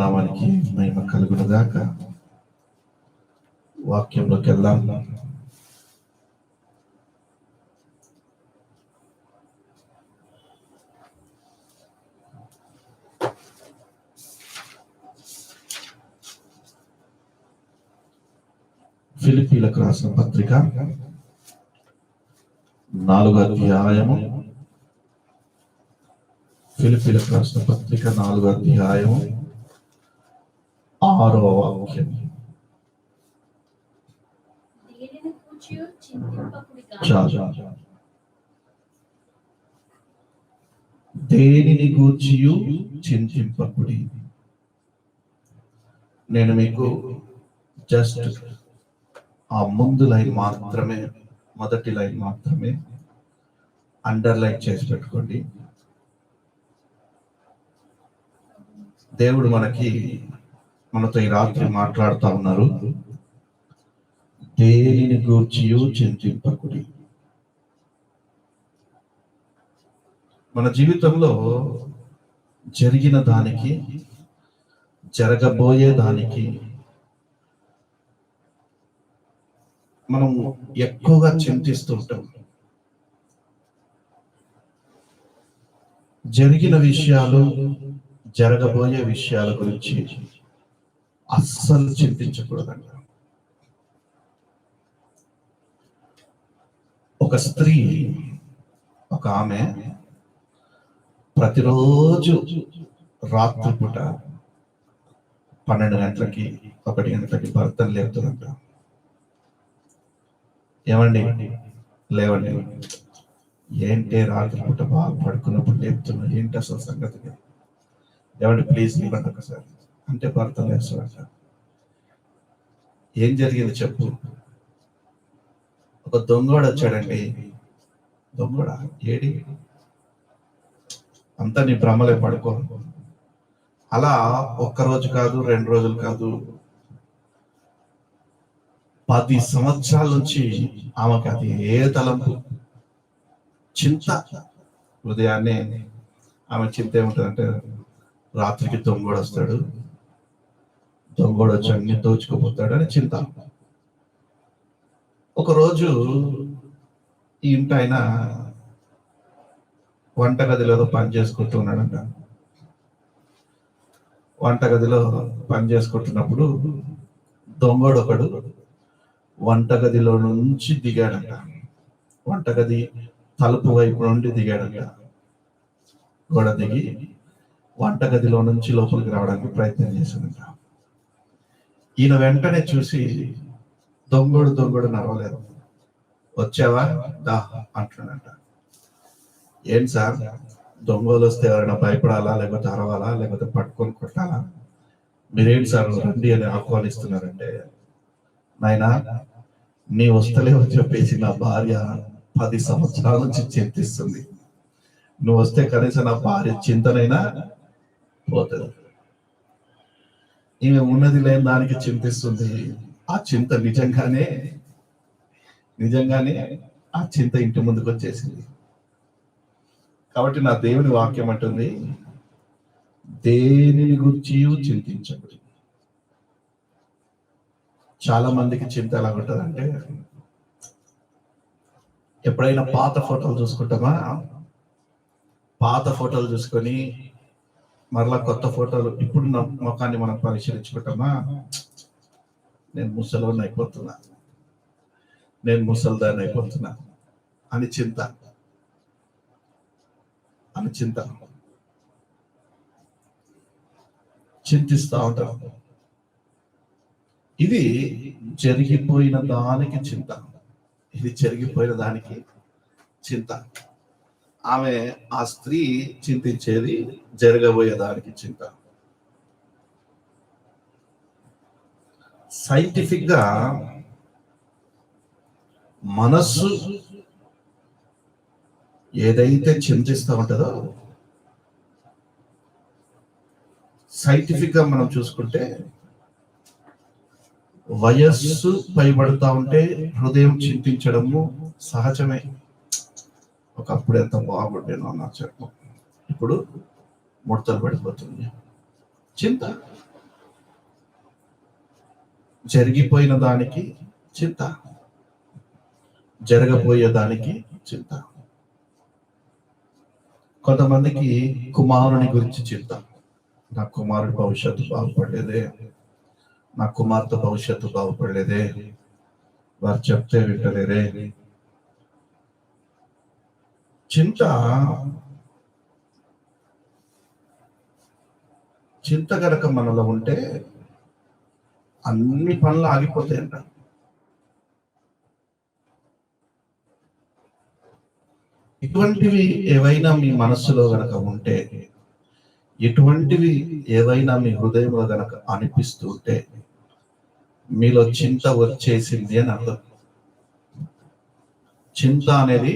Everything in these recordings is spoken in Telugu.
నామానికి మహిమ కలుగును గాక. వాక్యంలోకి వెళ్దాం. ఫిలిప్పీలకు రాసిన పత్రిక 4వ అధ్యాయము. ఫిలిప్పీలకు రాసిన పత్రిక 4వ అధ్యాయము 6వ వాక్యం. దేనిని గూర్చియు చింతింపకుడి. నేను మీకు జస్ట్ ఆ ముందు లైన్ మాత్రమే, మొదటి లైన్ మాత్రమే అండర్లైన్ చేసి పెట్టుకోండి. దేవుడు మనతో ఈ రాత్రి మాట్లాడుతూ ఉన్నారు. దేనిని గూర్చియు చింతింపకుడి. మన జీవితంలో జరిగిన దానికి, జరగబోయే దానికి మనం ఎక్కువగా చింతిస్తూ ఉంటాం. జరిగిన విషయాలు, జరగబోయే విషయాల గురించి అస్సలు చింతించకూడదంట. ఒక స్త్రీ, ఒక ఆమె ప్రతిరోజు రాత్రిపూట 12 గంటలకి 1 గంటలకి భర్తను లేపుతుందంట. ఏమండి లేవండి, ఏంటి రాత్రిపూట బాగా పడుకున్నప్పుడు లేపుతున్నా, ఏంటి అసలు సంగతి, ఏమండి ప్లీజ్ లేవండి ఒకసారి అంటే భర్త లేస్తాడంట. ఏం జరిగింది చెప్పు. ఒక దొంగోడు వచ్చాడండి. దొంగోడ ఏడి, అంతా నీ భ్రమలే, పడుకో. అలా 1 రోజు కాదు, 2 రోజులు కాదు, 10 సంవత్సరాల నుంచి ఆమెకి అది ఏ తలంపు, చింత. ఉదయాన్నే ఆమె చింత ఏముంటుందంటే, రాత్రికి దొంగోడు వస్తాడు, దొంగోడు వచ్చి అన్ని దోచుకుపోతాడు అని చింత. ఒకరోజు ఈ ఇంటి ఆయన వంటగదిలో ఏదో పని చేసుకుంటూ ఉన్నాడంట. వంటగదిలో పని చేసుకుంటున్నప్పుడు దొంగోడు ఒకడు వంటగదిలో నుంచి దిగాడంట. వంటగది తలుపు వైపు నుండి దిగాడంట. గోడ దిగి వంటగదిలో నుంచి లోపలికి రావడానికి ప్రయత్నం చేశాడంట. ఈయన వెంటనే చూసి, దొంగోడు నడవలేదు, వచ్చావా దా అంటున్నాడంట. ఏం సార్, దొంగలు వస్తే ఎవరైనా భయపడాలా, లేకపోతే అరవాలా, లేకపోతే పట్టుకొని కొట్టాలా? మీరేంటి సార్ రండి అని ఆహ్వానిస్తున్నారంటే, నాయనా నీ వస్తలేవో చెప్పేసి నా భార్య 10 సంవత్సరాల నుంచి చింతిస్తుంది. నువ్వు వస్తే కనీసం నా భార్య చింతనైనా పోతుంది. ఈమె ఉన్నది లేని దానికి చింతిస్తుంది. ఆ చింత నిజంగానే ఆ చింత ఇంటి ముందుకు వచ్చేసింది. కాబట్టి నా దేవుని వాక్యం అంటుంది, దేనిని గురించి చింతించకూడదు. చాలా మందికి చింత ఎలా ఉంటుందంటే, ఎప్పుడైనా పాత ఫోటోలు చూసుకుంటామా, పాత ఫోటోలు చూసుకొని మరలా కొత్త ఫోటోలు ఇప్పుడు ముఖాన్ని మనం పరిశీలించుకుంటామా, నేను ముసలోని అయిపోతున్నా, నేను ముసల్దాన్ని అయిపోతున్నా అని చింతిస్తూ ఉంటారు. ఇది జరిగిపోయిన దానికి చింత, ఇది జరిగిపోయిన దానికి చింత. ఆ స్త్రీ చింతించేది జరగబోయే దానికి చింత. సైంటిఫిక్ గా మనస్సు ఏదైతే చింతిస్తూ ఉంటుందో, సైంటిఫిక్ గా మనం చూసుకుంటే, వయస్సు పైబడతా ఉంటే హృదయం చింతించడము సహజమే. ఒకప్పుడు ఎంత బాగుండేనో నా చెప్పు, ఇప్పుడు ముడతలు పడిపోతుంది. చింత. జరిగిపోయిన దానికి చింత, జరగబోయే దానికి చింత. కొంతమందికి కుమారుని గురించి చింత. నా కుమారుడి భవిష్యత్తు బాగుపడలేదే, నా కుమార్తె భవిష్యత్తు బాగుపడలేదే, వారు చెప్తే వింటలేరే. చింత చింత గనక మనలో ఉంటే అన్ని పనులు ఆగిపోతాయంట. ఇటువంటివి ఏవైనా మీ మనస్సులో గనక ఉంటే, ఇటువంటివి ఏవైనా మీ హృదయంలో గనక అనిపిస్తూ ఉంటే, మీలో చింత వచ్చేసింది అని అర్థం. చింత అనేది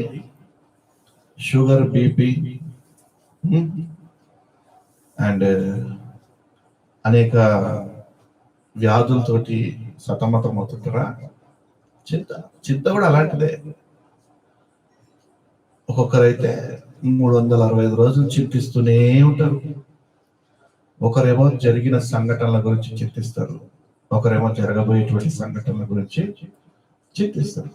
షుగర్, బీపీ అండ్ అనేక వ్యాధులతోటి సతమతం అవుతుంటారా? చింత చింత కూడా అలాంటిదే. ఒక్కొక్కరైతే 365 రోజులు చింతిస్తూనే ఉంటారు. ఒకరేమో జరిగిన సంఘటనల గురించి చింతిస్తారు, ఒకరేమో జరగబోయేటువంటి సంఘటనల గురించి చింతిస్తారు.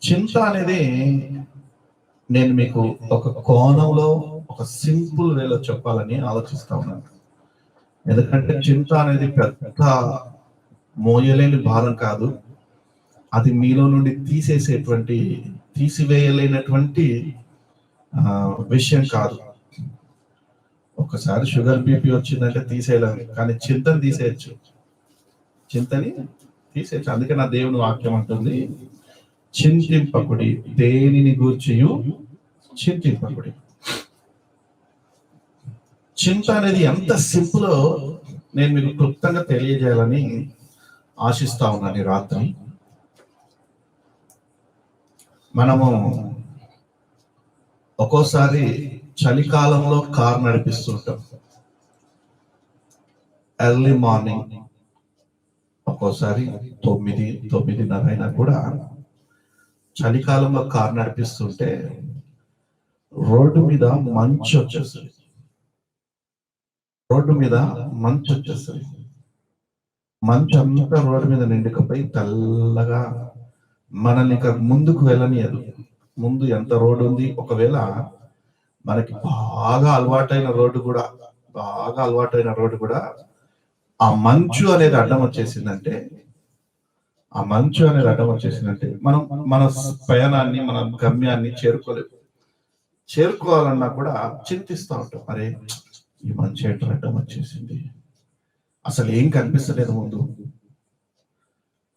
చింత అనేది నేను మీకు ఒక కోణంలో, ఒక సింపుల్ వేలో చెప్పాలని ఆలోచిస్తా ఉన్నాను. ఎందుకంటే చింత అనేది పెద్ద మోయలేని భారం కాదు, అది మీలో నుండి తీసివేయలేనటువంటి విషయం కాదు. ఒకసారి షుగర్ బీపీ వచ్చిందంటే తీసేయలేము, కానీ చింతని తీసేయచ్చు, చింతని తీసేయచ్చు. అందుకే నా దేవుని వాక్యం అంటుంది, చింతింపకుడి, దేనిని గూర్చియు చింతింపకుడి. చింత అనేది ఎంత సింపులో నేను మీకు క్లుప్తంగా తెలియజేయాలని ఆశిస్తా ఉన్నాను ఈ రాత్రి. మనము ఒక్కోసారి చలికాలంలో కార్ నడిపిస్తుంటాం, ఎర్లీ మార్నింగ్, ఒక్కోసారి 9-9:30 అయినా కూడా చలికాలంలో కార్ నడిపిస్తుంటే రోడ్డు మీద మంచు వచ్చేస్తుంది. మంచు అంతా రోడ్డు మీద నిండుకపోయి తెల్లగా మనల్ని ఇక ముందుకు వెళ్ళనియదు. ముందు ఎంత రోడ్డు ఉంది, ఒకవేళ మనకి బాగా అలవాటైన రోడ్డు కూడా ఆ మంచు అనేది అడ్డం వచ్చేసిందంటే మనం మన పయనాన్ని, మన గమ్యాన్ని చేరుకోవాలన్నా కూడా చింతిస్తూ ఉంటాం. అరే, ఈ మంచు అడ్డం వచ్చేసింది, అసలు ఏం కనిపిస్తలేదు ముందు.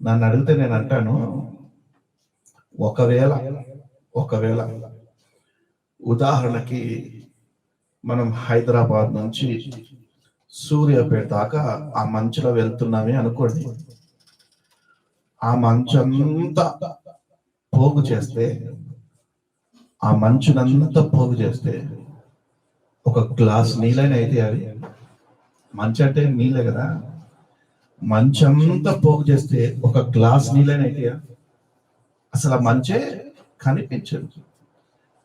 నన్ను అడిగితే నేను అంటాను, ఒకవేళ ఉదాహరణకి మనం హైదరాబాద్ నుంచి సూర్యాపేట దాకా ఆ మంచులో వెళ్తున్నామే అనుకోండి. ఆ మంచునంతా పోగు చేస్తే ఒక గ్లాస్ నీళ్ళైనా అయితే, అవి మంచు అంటే నీళ్ళే కదా, మంచంతా పోగు చేస్తే ఒక గ్లాస్ నీళ్ళైనా అయితే అసలు ఆ మంచే కనిపించదు,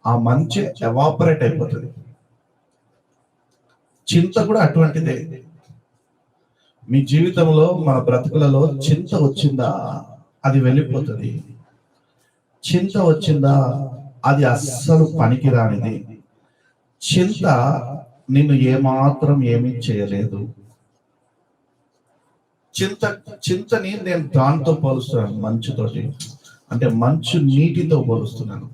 ఆ మంచే ఎవాపరేట్ అయిపోతుంది. చింత కూడా అటువంటిదే. మీ జీవితంలో, మన బ్రతుకులలో చింత వచ్చిందా అది వెళ్ళిపోతుంది. చింత వచ్చిందా అది అస్సలు పనికిరానిది. చింత నిన్ను ఏమాత్రం ఏమీ చేయలేదు. చింతని నేను దాంతో పోలుస్తున్నాను, మంచుతోటి, అంటే మంచు నీటితో పోలుస్తున్నాను.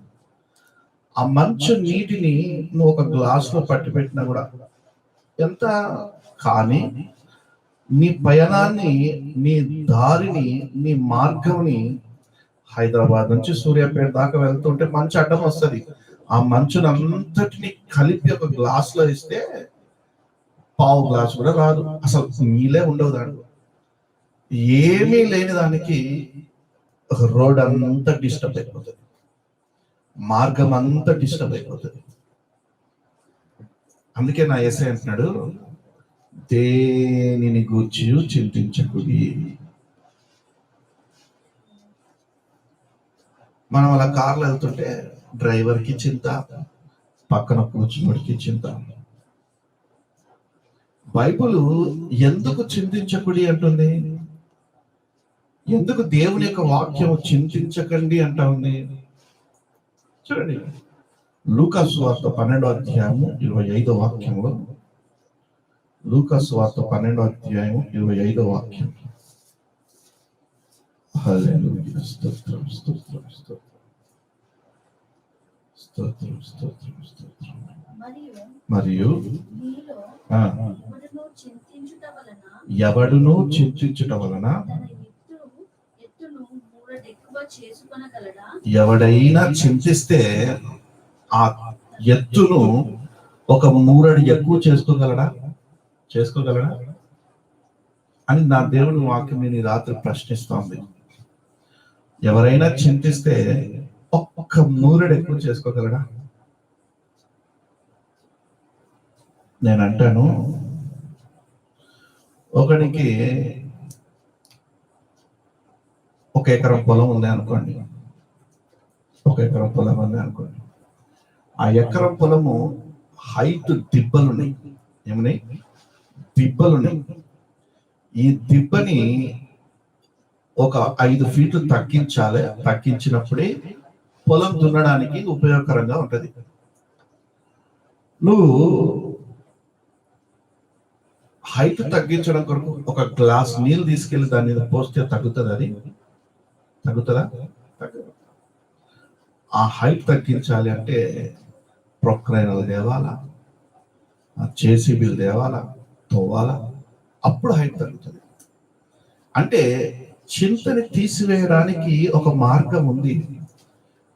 ఆ మంచు నీటిని నువ్వు ఒక గ్లాసులో పట్టి పెట్టినా కూడా ఎంత, కానీ నీ పయనాన్ని, నీ దారిని, నీ మార్గంని హైదరాబాద్ నుంచి సూర్యాపేట దాకా వెళ్తుంటే మంచు అడ్డం వస్తుంది. ఆ మంచునంతటిని కలిపి ఒక గ్లాసులో ఇస్తే పావు గ్లాసు కూడా రాదు, అసలు నీళ్ళే ఉండవు దాంట్లో. ఏమీ లేని దానికి రోడ్ అంతా డిస్టర్బ్ అయిపోతుంది, మార్గం అంతా డిస్టర్బ్ అయిపోతుంది. అందుకే నా యేసయ్య అంటున్నాడు, దేనిని గూర్చి చింతించకుడి. మనం అలా కార్లో వెళ్తుంటే డ్రైవర్కి చింత, పక్కన కూర్చున్నోడికి చింత. బైబిల్ ఎందుకు చింతించకుడి అంటుంది? ఎందుకు దేవుని యొక్క వాక్యం చింతించకండి అంటా ఉంది? చూడండి, లూకా సువార్త 12వ అధ్యాయము 25వ వాక్యంలో, లూకా సువార్త 12వ అధ్యాయము 25వ వాక్యం. హల్లెలూయా, స్తోత్రం స్తోత్రం స్తోత్రం స్తోత్రం స్తోత్రం స్తోత్రం. మరియు ఎవడును చింతించుట వలన ఎవడైనా చింతిస్తే ఆ ఎత్తును ఒక మూరడు ఎక్కువ చేసుకోగలడా అని నా దేవుని వాక్యం నేను ఈ రాత్రి ప్రశ్నిస్తోంది. ఎవరైనా చింతిస్తే ఒక్క మూరడు ఎక్కువ చేసుకోగలడా? నేను అంటాను, ఒకనికి 1 ఎకరం పొలం ఉంది అనుకోండి. 1 ఎకరం పొలం ఉంది అనుకోండి. ఆ ఎకరం పొలము హైట్ దిబ్బలున్నాయి. ఏమన్నాయి? దిబ్బలున్నాయి. ఈ దిబ్బని ఒక 5 ఫీట్లు తగ్గించాలి. తగ్గించినప్పుడే పొలం దున్నడానికి ఉపయోగకరంగా ఉంటది. నువ్వు హైట్ తగ్గించడం కొరకు ఒక గ్లాస్ నీళ్ళు తీసుకెళ్లి దాని మీద పోస్తే తగ్గుతుంది? అది తగ్గుతుందా? తగ్గదు. ఆ హైట్ తగ్గించాలి అంటే ప్రొక్లైనర్లు తేవాలా, జేసీబీలు తేవాలా, తవ్వాలా, అప్పుడు హైట్ తగ్గుతుంది. అంటే చింతని తీసివేయడానికి ఒక మార్గం ఉంది.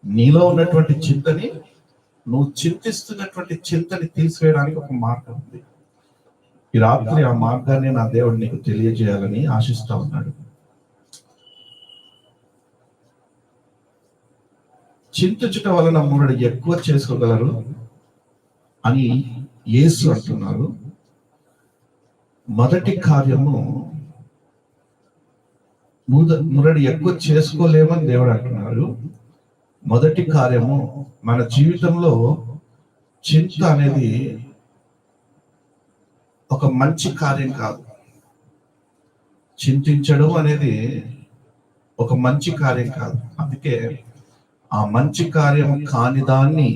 నీలో ఉన్నటువంటి చింతని, నువ్వు చింతిస్తున్నటువంటి చింతని తీసివేయడానికి ఒక మార్గం ఉంది. ఈ రాత్రి ఆ మార్గాన్ని నా దేవుడు నీకు తెలియజేయాలని ఆశిస్తా ఉన్నాడు. చింతించుట వలన మూరడు ఎక్కువ చేసుకోగలరు అని యేసు అంటున్నారు. మొదటి కార్యము మూరడు ఎక్కువ చేసుకోలేమని దేవుడు అంటున్నారు. మొదటి కార్యము, మన జీవితంలో చింత అనేది ఒక మంచి కార్యం కాదు. చింతించడం అనేది ఒక మంచి కార్యం కాదు. అందుకే ఆ మంచి కార్యం కాని దాన్ని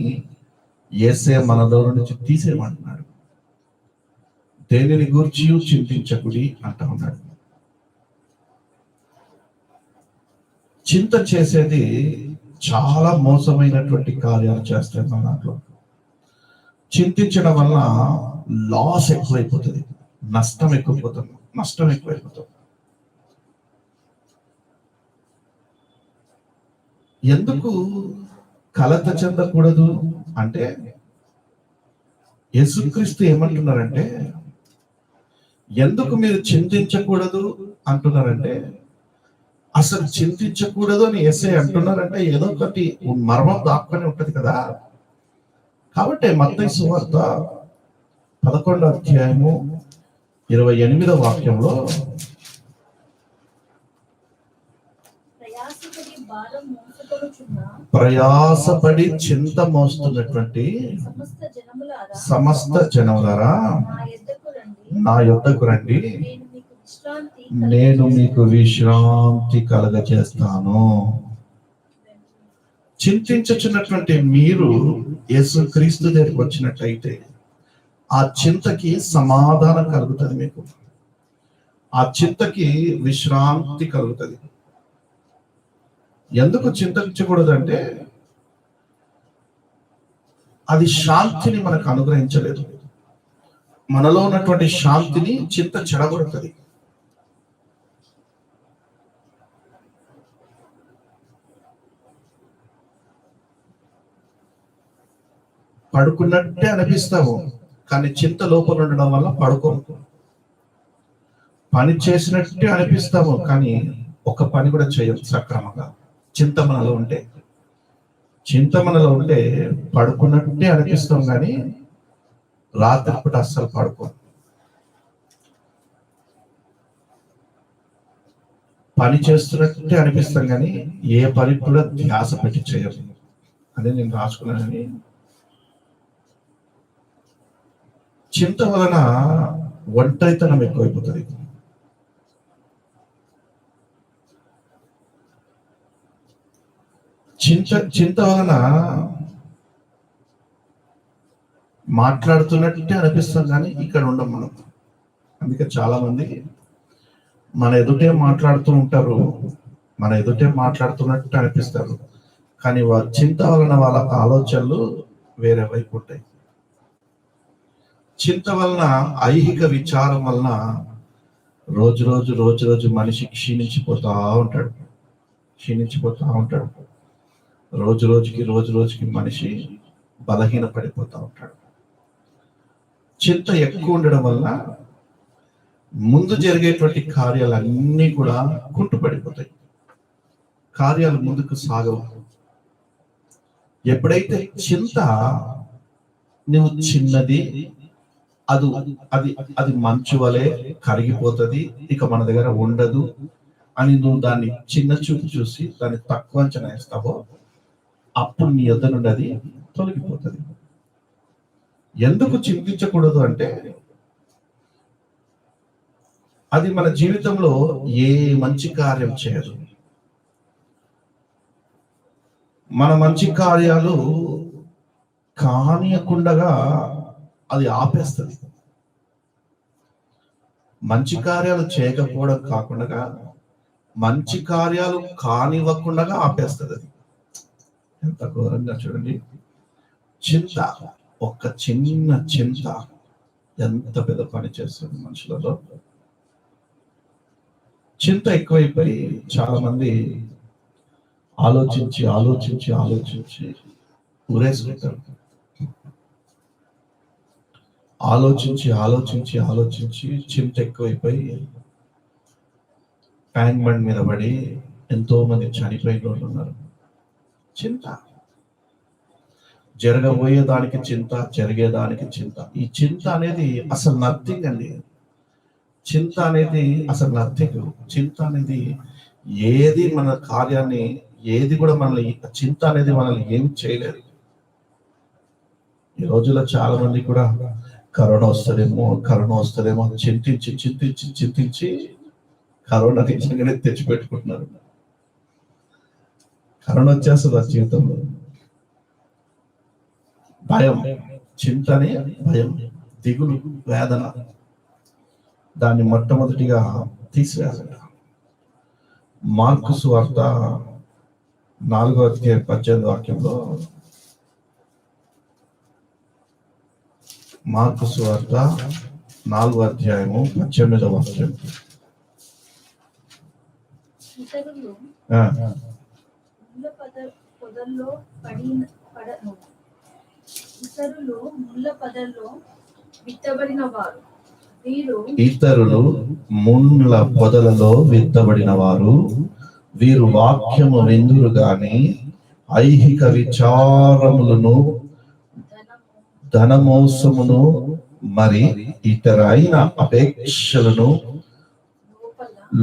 యేసే మనలో నుంచి తీసేయమంటున్నాడు. దేనిని గూర్చి చింతించకుడి అంటా ఉన్నాడు. చింత చేసేది చాలా మోసమైనటువంటి కార్యాలు చేస్తాయి మన దాంట్లో. చింతించడం వల్ల లాస్ ఎక్కువైపోతుంది, నష్టం ఎక్కువైపోతుంది. ఎందుకు కలత చెందకూడదు అంటే, యేసుక్రీస్తు ఏమంటున్నారంటే, ఎందుకు మీరు చింతించకూడదు అంటున్నారంటే, అసలు చింతించకూడదు అని యేసయ్య అంటున్నారంటే ఏదో ఒకటి మర్మం దాక్కుని ఉంటది కదా. కాబట్టి మత్తయి సువార్త 11వ అధ్యాయము 28వ వాక్యంలో, ప్రయాసపడి చింత మోస్తున్నటువంటి సమస్త జనములారా నా యొద్దకు రండి, నేను మీకు విశ్రాంతి కలగజేస్తాను. చింతించుచున్నటువంటి మీరు యేసుక్రీస్తు దగ్గరికి వచ్చినట్లయితే ఆ చింతకి సమాధానం కలుగుతుంది. మీకు ఆ చింతకి విశ్రాంతి కలుగుతుంది. ఎందుకు చింతించకూడదంటే, అది శాంతిని మనకు అనుగ్రహించలేదు. మనలో ఉన్నటువంటి శాంతిని చింత చెడగొడుతుంది. పడుకున్నట్టే అనిపిస్తాము, కానీ చింత లోపల ఉండడం వల్ల పడుకోము. పని చేసినట్టే అనిపిస్తాము, కానీ ఒక పని కూడా చేయదు సక్రమంగా. చింత మనలో ఉంటే పడుకున్నట్టే అనిపిస్తాం, కానీ రాత్రిపూట అస్సలు పడుకోం. పని చేస్తున్నట్టే అనిపిస్తాం, కానీ ఏ పని కూడా ధ్యాస పెట్టి చేయరు. అదే నేను రాసుకున్నానని. చింత వలన ఒంటరితనం ఎక్కువైపోతుంది. చింత వలన మాట్లాడుతున్నట్టే అనిపిస్తాం కానీ ఇక్కడ ఉండం మనం. అందుకే చాలా మంది మన ఎదుటే మాట్లాడుతూ ఉంటారు, మన ఎదుటే మాట్లాడుతున్నట్టు అనిపిస్తారు, కానీ వారి చింత వలన వాళ్ళ ఆలోచనలు వేరే వైపు ఉంటాయి. చింత వలన, ఐహిక విచారం వలన రోజు రోజు మనిషి క్షీణించిపోతా ఉంటాడు. రోజు రోజుకి మనిషి బలహీన పడిపోతా ఉంటాడు. చింత ఎక్కువ ఉండడం వల్ల ముందు జరిగేటువంటి కార్యాలన్నీ కూడా కుంటుపడిపోతాయి, కార్యాలు ముందుకు సాగవు. ఎప్పుడైతే చింత నువ్వు చిన్నది, అది అది అది మంచు వలె కరిగిపోతుంది, ఇక మన దగ్గర ఉండదు అని నువ్వు దాన్ని చిన్న చూపు చూసి దాన్ని తక్కువ అంచనా వేస్తావో, అప్పుడు నీ యొద్ద నుండి అది తొలగిపోతుంది. ఎందుకు చింతించకూడదు అంటే, అది మన జీవితంలో ఏ మంచి కార్యం చేయదు. మన మంచి కార్యాలు కానియకుండగా అది ఆపేస్తుంది. మంచి కార్యాలు చేయకపోవడం కాకుండా మంచి కార్యాలు కానివ్వకుండా ఆపేస్తుంది. అది ఎంత ఘోరంగా చూడండి. చింత, ఒక్క చిన్న చింత ఎంత పెద్ద పని చేస్తుంది మనుషులలో. చింత ఎక్కువైపోయి చాలా మంది ఆలోచించి ఊరేసుకుంటారు. ఆలోచించి చింత ఎక్కువైపోయి ట్యాంక్ బండ్ మీద పడి ఎంతో మంది చనిపోయిన వాళ్ళు ఉన్నారు. చింత, జరగబోయేదానికి చింత, జరిగేదానికి చింత. ఈ చింత అనేది అసలు నథింగ్ అండి. చింత అనేది అసలు నథింగ్. చింత అనేది ఏది మన కార్యాన్ని, ఏది కూడా మనల్ని, చింత అనేది మనల్ని ఏం చేయలేదు. ఈ రోజుల్లో చాలా మంది కూడా కరోనా వస్తుందేమో చింతించి కరోనా నిజంగానే తెచ్చిపెట్టుకుంటున్నారు. కరోనా వచ్చేస్తుంది ఆ జీవితంలో. భయం, చింతనే భయం, దిగులు, వేదన, దాన్ని మొట్టమొదటిగా తీసివేయాలంట. మార్కు సువార్త 4:18 మార్కు సువార్త 4:18. ఇతరులు ముండ్ల పొదలలో విత్తబడిన వారు, వీరు వాక్యము విందురు గాని ఐహిక విచారములను, ధనమోసమును, మరి ఇతరైన అపేక్షలను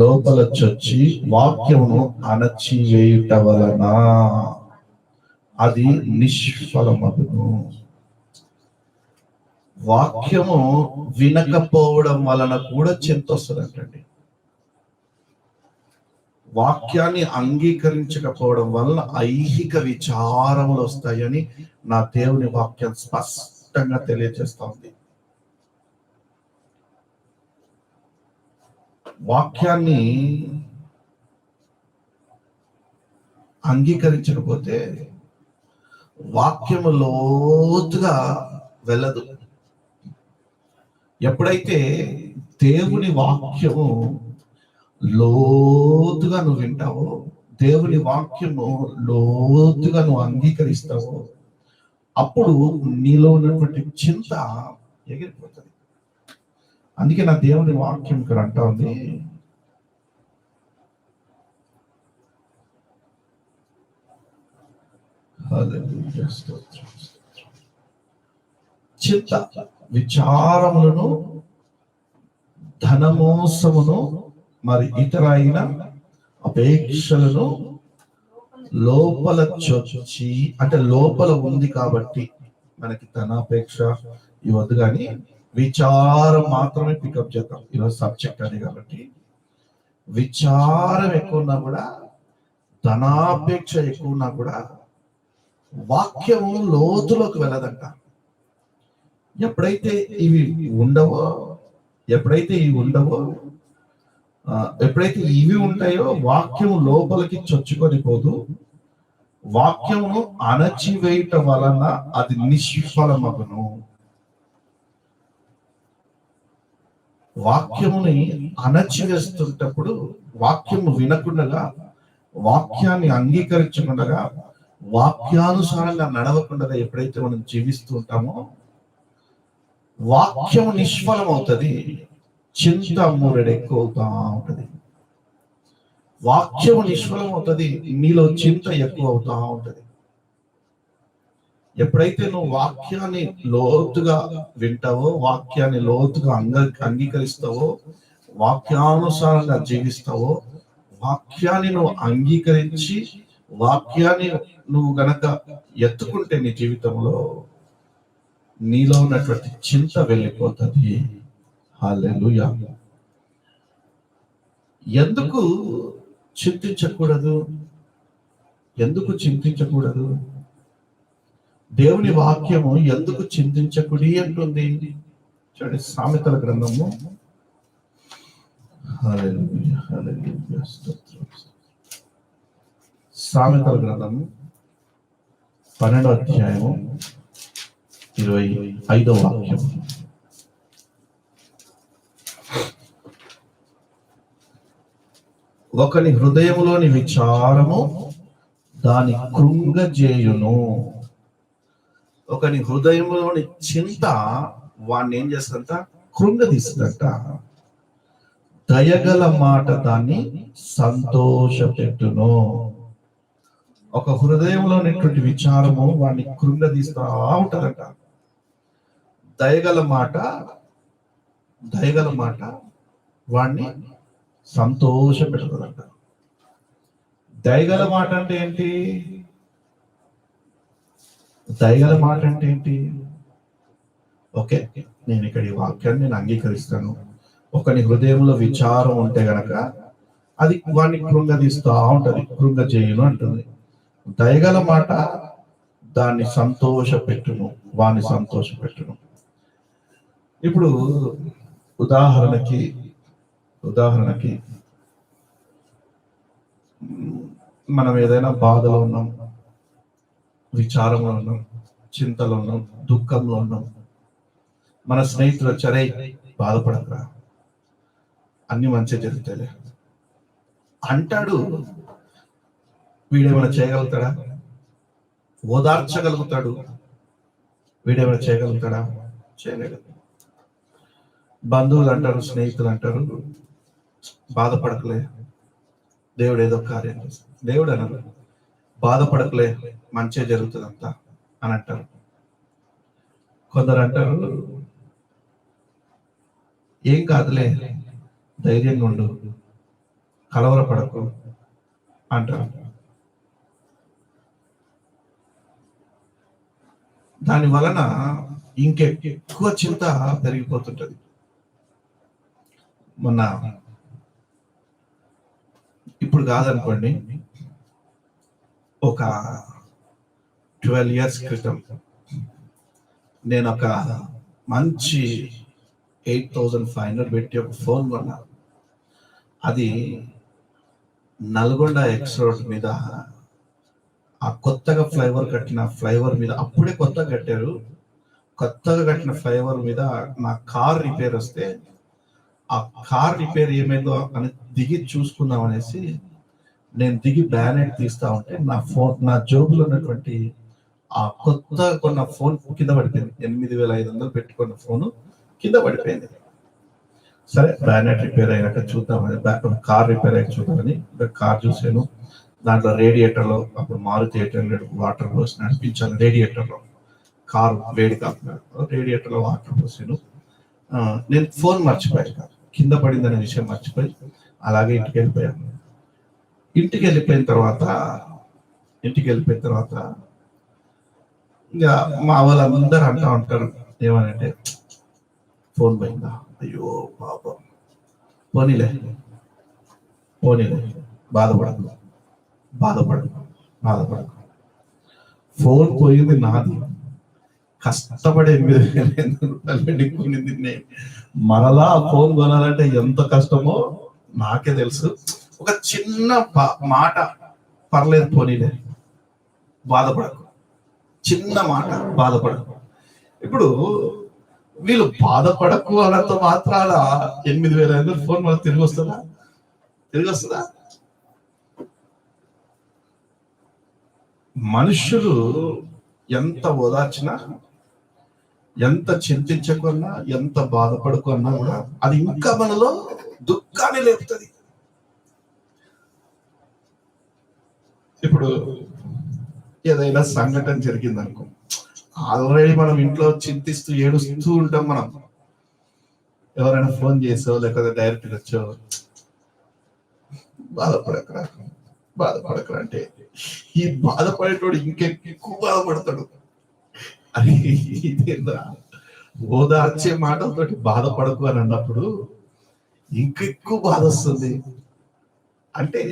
లోపల చొచ్చి వాక్యమును అణచివేయుట వలన అది నిష్ఫలమగును. వాక్యము వినకపోవడం వలన కూడా చింత వస్తుందంటండి. వాక్యాన్ని అంగీకరించకపోవడం వలన ఐహిక విచారములు వస్తాయని నా దేవుని వాక్యం స్పష్టంగా తెలియజేస్తా ఉంది. వాక్యాన్ని అంగీకరించకపోతే వాక్యము లోతుగా వెళ్ళదు. ఎప్పుడైతే దేవుని వాక్యము లోతుగా నువ్వు వింటావో, దేవుని వాక్యము లోతుగా నువ్వు అంగీకరిస్తావో, అప్పుడు నీలో ఉన్నటువంటి చింత ఎగిరిపోతుంది. అందుకే నా దేవుని వాక్యం ఇక్కడ అంటా ఉంది, చింత, విచారములను, ధనమోసమును, మరి ఇతరైన అపేక్షలను లోపల చొచ్చి, అంటే లోపల ఉంది కాబట్టి మనకి ధనాపేక్ష ఇవద్దు, కానీ విచారం మాత్రమే పికప్ చేద్దాం ఈరోజు సబ్జెక్ట్ అది. కాబట్టి విచారం ఎక్కువ ఉన్నా కూడా, ధనాపేక్ష ఎక్కువ ఉన్నా కూడా వాక్యము లోతులోకి వెళ్ళదంట. ఎప్పుడైతే ఇవి ఉండవో ఎప్పుడైతే ఇవి ఉంటాయో వాక్యము లోపలికి చొచ్చుకొని పోదు. వాక్యమును అణచివేయట వలన అది నిష్ఫలమగును. వాక్యముని అణచివేస్తుంటప్పుడు, వాక్యము వినకుండగా, వాక్యాన్ని అంగీకరించకుండా, వాక్యానుసారంగా నడవకుండా ఎప్పుడైతే మనం జీవిస్తూ ఉంటామో వాక్యము నిష్ఫలం అవుతుంది. చింత మూరెడు ఎక్కువ అవుతా ఉంటది. వాక్యము నిష్ఫలం అవుతుంది, నీలో చింత ఎక్కువ అవుతా ఉంటది. ఎప్పుడైతే నువ్వు వాక్యాన్ని లోతుగా వింటావో, వాక్యాన్ని లోతుగా అంగీకరిస్తావో, వాక్యానుసారంగా జీవిస్తావో, వాక్యాన్ని నువ్వు అంగీకరించి వాక్యాన్ని నువ్వు గనక ఎత్తుకుంటే నీ జీవితంలో నీలో ఉన్నటువంటి చింత వెళ్ళిపోతుంది. హల్లెలూయా. ఎందుకు చింతించకూడదు? దేవుని వాక్యము ఎందుకు చింతించకుడి అంటుంది? చూడండి, సామెతల గ్రంథము, సామెతల గ్రంథము 12వ అధ్యాయము 25వ వాక్యం. ఒకని హృదయములోని విచారము దాని కృంగజేయును. ఒకని హృదయంలోని చింత వాడిని ఏం చేస్తుందంట? కృంగదీస్తుందంట. దయగల మాట దాన్ని సంతోషపెట్టును. ఒక హృదయంలోనేటువంటి విచారము వాడిని కృంగదీస్తా ఉంటదంట. దయగల మాట వాడిని సంతోషపెడుతుందంట. దయగల మాట అంటే ఏంటి? ఓకే, నేను ఇక్కడ ఈ వాక్యాన్ని నేను అంగీకరిస్తాను. ఒకని హృదయంలో విచారం ఉంటే గనక అది వాడిని కృంగదీస్తా ఉంటది, కృంగజేయును అంటుంది. దయగల మాట దాన్ని సంతోషపెట్టును, వాడిని సంతోషపెట్టును. ఇప్పుడు ఉదాహరణకి మనం ఏదైనా బాధలో ఉన్నాం, విచారంలో ఉన్నాం, చింతలో ఉన్నాం, దుఃఖంలో ఉన్నాం. మన స్నేహితులు వచ్చారే, బాధపడకరా, అన్ని మంచిగా జరుగుతాయిలే అంటాడు. వీడేమైనా చేయగలుగుతాడా? ఓదార్చగలుగుతాడు. వీడేమైనా చేయగలుగుతాడా? చేయలేడు. బంధువులు అంటారు, స్నేహితులు అంటారు, బాధపడకలే, దేవుడు ఏదో కార్యం చేస్తాడు. దేవుడు అన్నారు, బాధపడకలే, మంచిగా జరుగుతుందంతా అని అంటారు. కొందరు అంటారు, ఏం కాదులే, ధైర్యంగా ఉండు, కలవరపడకు అంటారు. దాని వలన ఇంకెక్కువ చింత పెరిగిపోతుంటది. మొన్న, ఇప్పుడు కాదనుకోండి, ఒక 12 years క్రితం నేను ఒక మంచి 8,500 పెట్టి ఒక ఫోన్ కొన్నా. అది నల్గొండ ఎక్స్ రోడ్ మీద, ఆ కొత్తగా ఫ్లైఓవర్ మీద అప్పుడే కొత్తగా కట్టిన ఫ్లైఓవర్ మీద నా కార్ రిపేర్ వస్తే, ఆ కార్ రిపేర్ ఏమైందో అని దిగి చూసుకుందాం అనేసి నేను దిగి బ్యానెట్ తీస్తా ఉంటే నా జోబులో ఉన్నటువంటి ఆ కొత్త కొన్న ఫోన్ కింద పడిపోయింది. 8,500 పెట్టుకున్న ఫోను కింద పడిపోయింది. సరే, బ్యానెట్ రిపేర్ అయినాక చూద్దామని, కార్ రిపేర్ అయ్యాక చూద్దామని కార్ చూసాను. దాంట్లో రేడియేటర్లో, అప్పుడు మారుతి 800 వాటర్ పోసి నడిపించాను. రేడియేటర్లో కారు వేడి కాకుండా రేడియేటర్లో వాటర్ పోసాను. నేను ఫోన్ మర్చిపోయాను, కింద పడిందనే విషయం మర్చిపోయి అలాగే ఇంటికి వెళ్ళిపోయాను. ఇంటికి వెళ్ళిపోయిన తర్వాత ఇంకా మా వాళ్ళందరూ అంటా ఉంటారు, ఏమనంటే, ఫోన్ పోయిందా, అయ్యో పాపం, పోనీలే పోనీలే, బాధపడకు బాధపడకు బాధపడకు. ఫోన్ పోయింది నాది, కష్టపడి 8,500 రూపాయలు పెట్టి కొనింది నేను. మరలా ఫోన్ కొనాలంటే ఎంత కష్టమో నాకే తెలుసు. ఒక చిన్న మాట, పర్లేదు పోనీలే, బాధపడకు, చిన్న మాట, బాధపడకు. ఇప్పుడు వీళ్ళు బాధపడకు అన్నంత మాత్రాన 8,500 ఫోన్ మనకు తిరిగి వస్తుందా? మనుషులు ఎంత ఓదార్చినా, ఎంత చింతించకున్నా, ఎంత బాధపడుకున్నా కూడా అది ఇంకా మనలో దుఃఖాన్ని లేపుతుంది. ఇప్పుడు ఏదైనా సంఘటన జరిగిందనుకో, ఆల్రెడీ మనం ఇంట్లో చింతిస్తూ ఏడుస్తూ ఉంటాం. మనం ఎవరైనా ఫోన్ చేసో లేకపోతే డైరెక్ట్ వచ్చో, బాధపడకరా అంటే ఈ బాధపడేటోడు ఇంకెక్కువ బాధపడతాడు. అది ఇదేందా, ఓదార్చే మాటలతోటి బాధపడకు అని అన్నప్పుడు ఇంకెక్కువ బాధ వస్తుంది. అంటే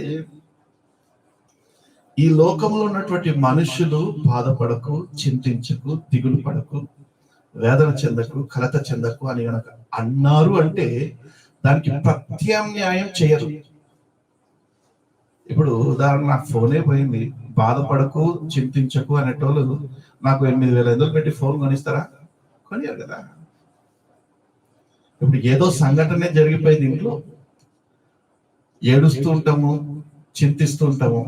ఈ లోకంలో ఉన్నటువంటి మనుషులు బాధపడకు, చింతించకు, దిగులు పడకు, వేదన చెందకు, కలత చెందకు అని గనక అన్నారు అంటే దానికి ప్రత్యామ్నాయం చేయరు. ఇప్పుడు ఉదాహరణ, నాకు ఫోనే పోయింది, బాధపడకు, చింతించకు అనేటోళ్ళు నాకు 8,500 పెట్టి ఫోన్ కొనిస్తారా? కొనియారు కదా. ఇప్పుడు ఏదో సంఘటనే జరిగిపోయింది ఇంట్లో, ఏడుస్తూ ఉంటాము, చింతిస్తూ ఉంటాము,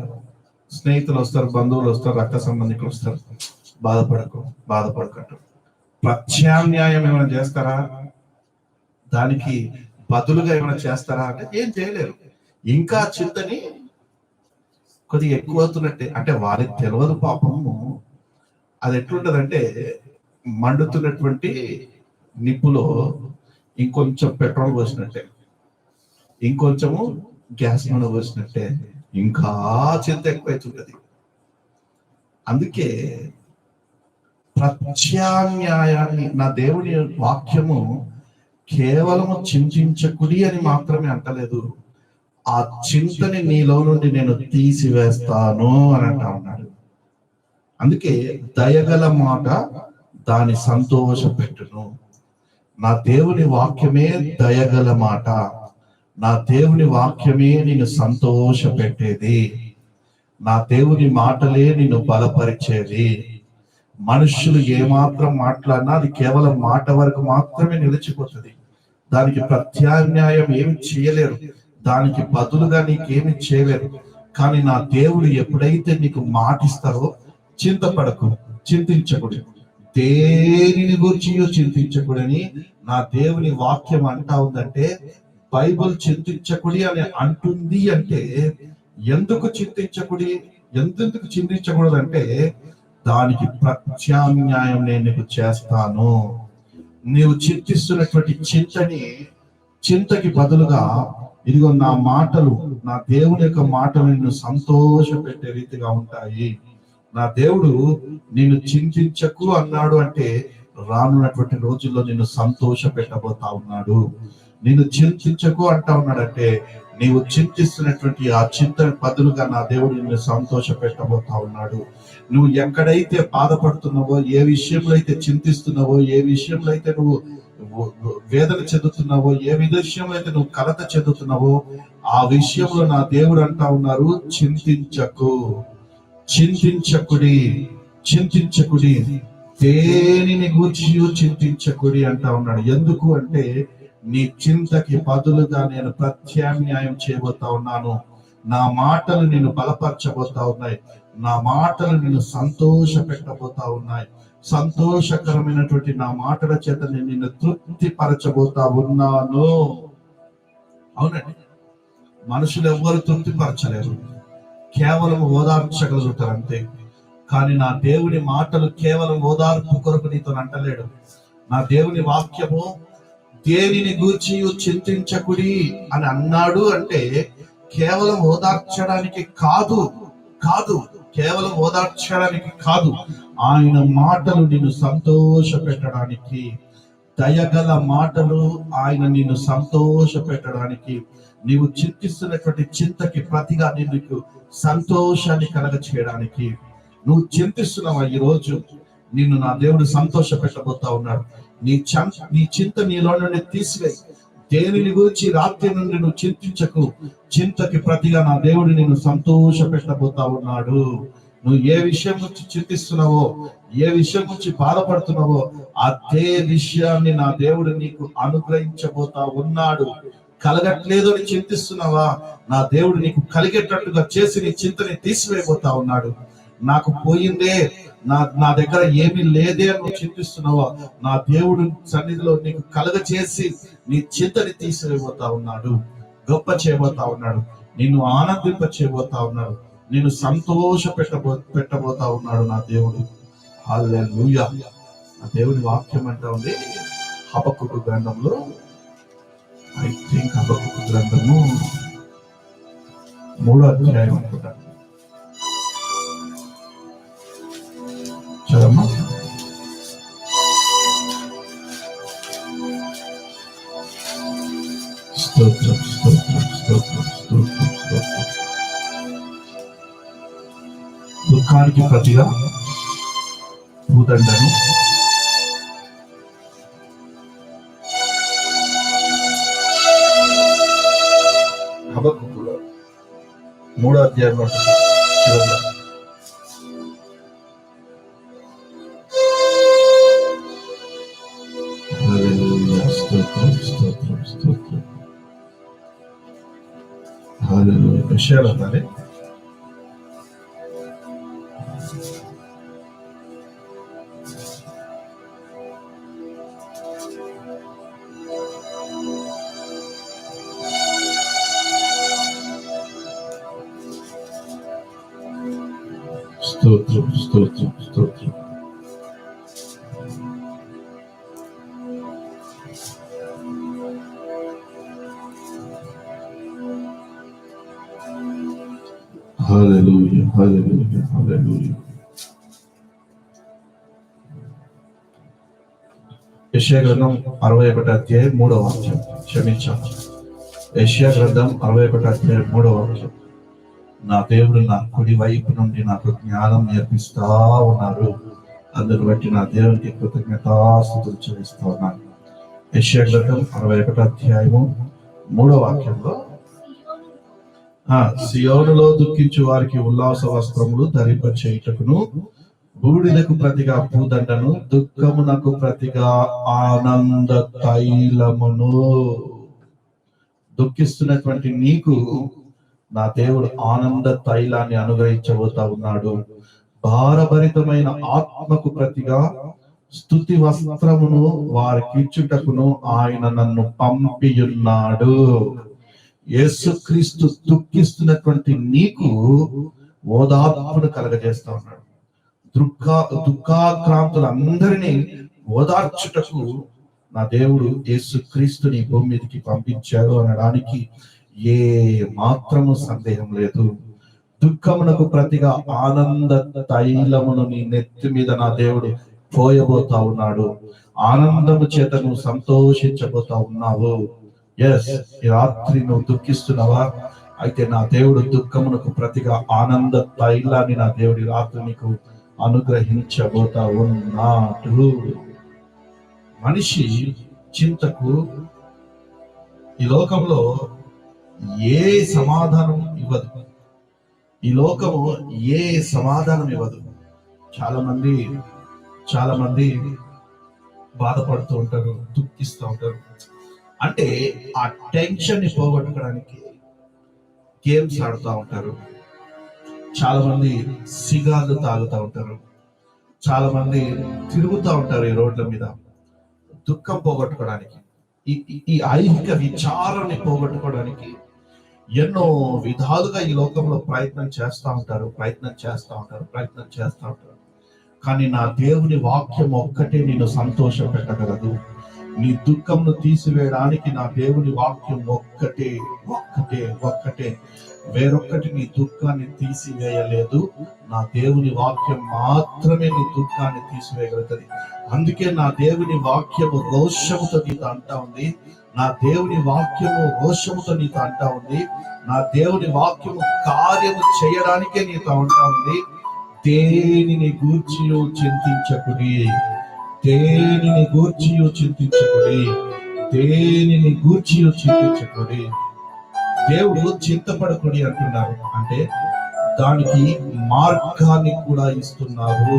స్నేహితులు వస్తారు, బంధువులు వస్తారు, రక్త సంబంధికులు వస్తారు, బాధపడకట్టు. ప్రత్యామ్నాయం ఏమైనా చేస్తారా? దానికి బదులుగా ఏమైనా చేస్తారా అంటే ఏం చేయలేరు. ఇంకా చింతని కొద్దిగా ఎక్కువ అవుతున్నట్టే. అంటే వారికి తెలియదు పాపము. అది ఎట్లుంటదంటే, మండుతున్నటువంటి నిప్పులో ఇంకొంచెం పెట్రోల్ పోసినట్టే, ఇంకొంచెము గ్యాస్ నూనె పోసినట్టే, ఇంకా చింత ఎక్కువైతుంటది. అందుకే ప్రత్యామ్నాయాన్ని, నా దేవుని వాక్యము కేవలము చింతించకుడి అని మాత్రమే అంటలేదు, ఆ చింతని నీలో నుండి నేను తీసివేస్తాను అని అంటా ఉన్నాడు. అందుకే దయగల మాట దాని సంతోష పెట్టును. నా దేవుని వాక్యమే దయగల మాట, నా దేవుని వాక్యమే నేను సంతోష పెట్టేది, నా దేవుని మాటలే నేను బలపరిచేది. మనుషులు ఏమాత్రం మాట్లాడినా అది కేవలం మాట వరకు మాత్రమే నిలిచిపోతుంది. దానికి ప్రత్యామ్నాయం ఏమి చేయలేరు, దానికి బదులుగా నీకేమి చేయలేరు. కానీ నా దేవుడు ఎప్పుడైతే నీకు మాటిస్తారో, చింతపడకు, చింతించకుడు, దేనిని గురించి చింతించకుడని నా దేవుని వాక్యం అంటా ఉందంటే, బైబిల్ చింతించకుడి అని అంటుంది. అంటే ఎందుకు చింతించకుడి, ఎందుకు చింతించకూడదు అంటే, దానికి ప్రత్యామ్నాయం నేను నీకు చేస్తాను. నీవు చింతిస్తున్నటువంటి చింతకి బదులుగా ఇదిగో నా మాటలు, నా దేవుని యొక్క మాటలు నిన్ను సంతోష పెట్టే రీతిగా ఉంటాయి. నా దేవుడు నిన్ను చింతించకు అన్నాడు అంటే రానున్నటువంటి రోజుల్లో నిన్ను సంతోష పెట్టబోతా ఉన్నాడు. నిన్ను చింతించకు అంటా ఉన్నాడంటే నీవు చింతిస్తున్నటువంటి ఆ చింతన బదులుగా నా దేవుడు నిన్ను సంతోష పెట్టబోతా ఉన్నాడు. నువ్వు ఎక్కడైతే బాధపడుతున్నావో, ఏ విషయంలో అయితే చింతిస్తున్నావో, ఏ విషయంలో అయితే నువ్వు వేదన చెందుతున్నావో, ఏ విషయంలో అయితే నువ్వు కలత చెందుతున్నావో, ఆ విషయంలో నా దేవుడు అంటా ఉన్నారు, చింతించకుడి, దేనిని గూర్చి చింతించకుడి అంటా ఉన్నాడు. ఎందుకు అంటే నీ చింతకి బదులుగా నేను ప్రత్యామ్నాయం చేయబోతా ఉన్నాను. నా మాటలు నేను బలపరచబోతా ఉన్నాయి, నా మాటలు నేను సంతోష పెట్టబోతా ఉన్నాయి. సంతోషకరమైనటువంటి నా మాటల చేత నేను నిన్ను తృప్తి పరచబోతా ఉన్నాను. అవునండి, మనుషులు ఎవ్వరు తృప్తి పరచలేరు, కేవలం ఓదార్చగలుగుతారు అంతే. కానీ నా దేవుని మాటలు కేవలం ఓదార్పు కొరకు నీతో అంటలేడు. నా దేవుని వాక్యము దేనిని గూర్చి చింతించకుడి అని అన్నాడు అంటే కేవలం ఓదార్చడానికి కాదు, కేవలం ఓదార్చడానికి కాదు, ఆయన మాటలు నిన్ను సంతోష పెట్టడానికి, దయగల మాటలు ఆయన నిన్ను సంతోష పెట్టడానికి, నీవు చింతిస్తున్నటువంటి చింతకి ప్రతిగా నీకు సంతోషాన్ని కలగ చేయడానికి నువ్వు చింతిస్తున్నావా? ఈ రోజు నిన్ను నా దేవుడు సంతోష పెట్టబోతా ఉన్నాడు. నీ చింత నీలో నుండి తీసివేయి. దేనిని గురించి రాత్రి నుండి నువ్వు చింతించకు. చింతకి ప్రతిగా నా దేవుడు నిన్ను సంతోష పెట్టబోతా ఉన్నాడు. నువ్వు ఏ విషయం గురించి చింతిస్తున్నావో, ఏ విషయం గురించి బాధపడుతున్నావో, అదే విషయాన్ని నా దేవుడు నీకు అనుగ్రహించబోతా ఉన్నాడు. కలగట్లేదు అని చింతిస్తున్నావా? నా దేవుడు నీకు కలిగేటట్టుగా చేసి నీ చింతని తీసివేయబోతా ఉన్నాడు. నాకు పోయిందే, నా దగ్గర ఏమీ లేదే అని నువ్వు చింతిస్తున్నావా? నా దేవుడు సన్నిధిలో నీకు కలగ చేసి నీ చింతని తీసివేయబోతా ఉన్నాడు. గొప్ప చేయబోతా ఉన్నాడు. నిన్ను ఆనందింప చేయబోతా ఉన్నాడు. నిన్ను సంతోష పెట్టబోతా ఉన్నాడు నా దేవుడు. హల్లెలూయా. నా దేవుడి వాక్యం అంటా ఉంది హబక్కూకు గ్రంథంలో, ఐ థింక్ హబక్కూకు గ్రంథము 3వ అధ్యాయం అనుకుంటా. చదమ్మా. స్తోత్రం స్తోత్రం స్తోత్రం స్తోత్రం స్తోత్రం. దుఃఖానికి ప్రతిగా భూదండను, హబక్కూకులో 3వ అధ్యాయంలో చివరిలో స్తోత్రం స్తోత్రం స్తోత్రం. హల్లెలూయా. యెషయా గ్రంథం స్తోత్రం స్తోత్రం స్తోత్రం. హల్లెలూయా హల్లెలూయా హల్లెలూయా. యెషయా గ్రంథం 61వ అధ్యాయం 3వ వాక్యం. క్షమించాలి. యెషయా గ్రంథం 61వ అధ్యాయం 3వ వాక్యం. నా దేవుడు నా కుడి వైపు నుండి నాకు జ్ఞానం నేర్పిస్తా ఉన్నారు. అందును బట్టి నా దేవునికి కృతజ్ఞతాస్తుతులు చెల్లిస్తా ఉన్నాను. యెషయా గ్రంథం 61వ అధ్యాయము 3వ వాక్యంలో, సియోనులో దుఃఖించు వారికి ఉల్లాస వస్త్రములు ధరింప చేయుటకును, బూడిదకు ప్రతిగా భూదండను, దుఃఖమునకు ప్రతిగా ఆనంద తైలమును. దుఃఖిస్తున్నటువంటి నీకు నా దేవుడు ఆనంద తైలాన్ని అనుగ్రహించబోతా ఉన్నాడు. భారభరితమైన ఆత్మకు ప్రతిగా స్తుతి వస్త్రమును వారికి ఇచ్చుటకును ఆయన నన్ను పంపియున్నాడు. యేసుక్రీస్తు దుఃఖిస్తున్నటువంటి నీకు ఓదార్పును కలగజేస్తా ఉన్నాడు. దుఃఖాక్రాంతులందరినీ ఓదార్చుటకు నా దేవుడు యేసుక్రీస్తుని భూమి మీదకి పంపించాడు అనడానికి ఏ మాత్రము సందేహం లేదు. దుఃఖమునకు ప్రతిగా ఆనంద తైలమును నీ నెత్తి మీద నా దేవుడు పోయబోతా ఉన్నాడు. ఆనందము చేత నువ్వు సంతోషించబోతా ఉన్నావు. ఎస్, ఈ రాత్రి నువ్వు దుఃఖిస్తున్నావా? అయితే నా దేవుడు దుఃఖమునకు ప్రతిగా ఆనంద తైలాన్ని నా దేవుడి రాత్రి నీకు అనుగ్రహించబోతా ఉన్నాడు. మనిషి చింతకు ఈ లోకంలో ఏ సమాధానం ఇవ్వదు. ఈ లోకము ఏ సమాధానం ఇవ్వదు. చాలా మంది బాధపడుతూ ఉంటారు, దుఃఖిస్తూ ఉంటారు. అంటే ఆ టెన్షన్ ని పోగొట్టుకోవడానికి గేమ్స్ ఆడుతూ ఉంటారు. చాలా మంది సిగార్లు తాగుతూ ఉంటారు. చాలా మంది తిరుగుతూ ఉంటారు ఈ రోడ్ల మీద దుఃఖం పోగొట్టుకోవడానికి, ఈ ఐహిక విచారాన్ని పోగొట్టుకోవడానికి ఎన్నో విధాలుగా ఈ లోకంలో ప్రయత్నం చేస్తూ ఉంటారు. కానీ నా దేవుని వాక్యం ఒక్కటే నిన్ను సంతోష పెట్టగలదు. నీ దుఃఖంను తీసివేయడానికి నా దేవుని వాక్యం ఒక్కటే ఒక్కటే ఒక్కటే, వేరొక్కటి నీ దుఃఖాన్ని తీసివేయలేదు. నా దేవుని వాక్యం మాత్రమే నీ దుఃఖాన్ని తీసివేయగలుగుతుంది. అందుకే నా దేవుని వాక్యము రోషముతో నీతో అంటా ఉంది. నా దేవుని వాక్యము రోషముతో నీతో అంటా ఉంది. నా దేవుని వాక్యము కార్యము చేయడానికే నీతో అంటా ఉంది. దేనిని గూర్చియో చింతించకుడి, దేనిని గూర్చియో చింతించకుడి, దేనిని గూర్చియో చింతించకుడి. దేవుడు చింతపడకుడి అంటున్నారు అంటే దానికి మార్గాన్ని కూడా ఇస్తున్నారు.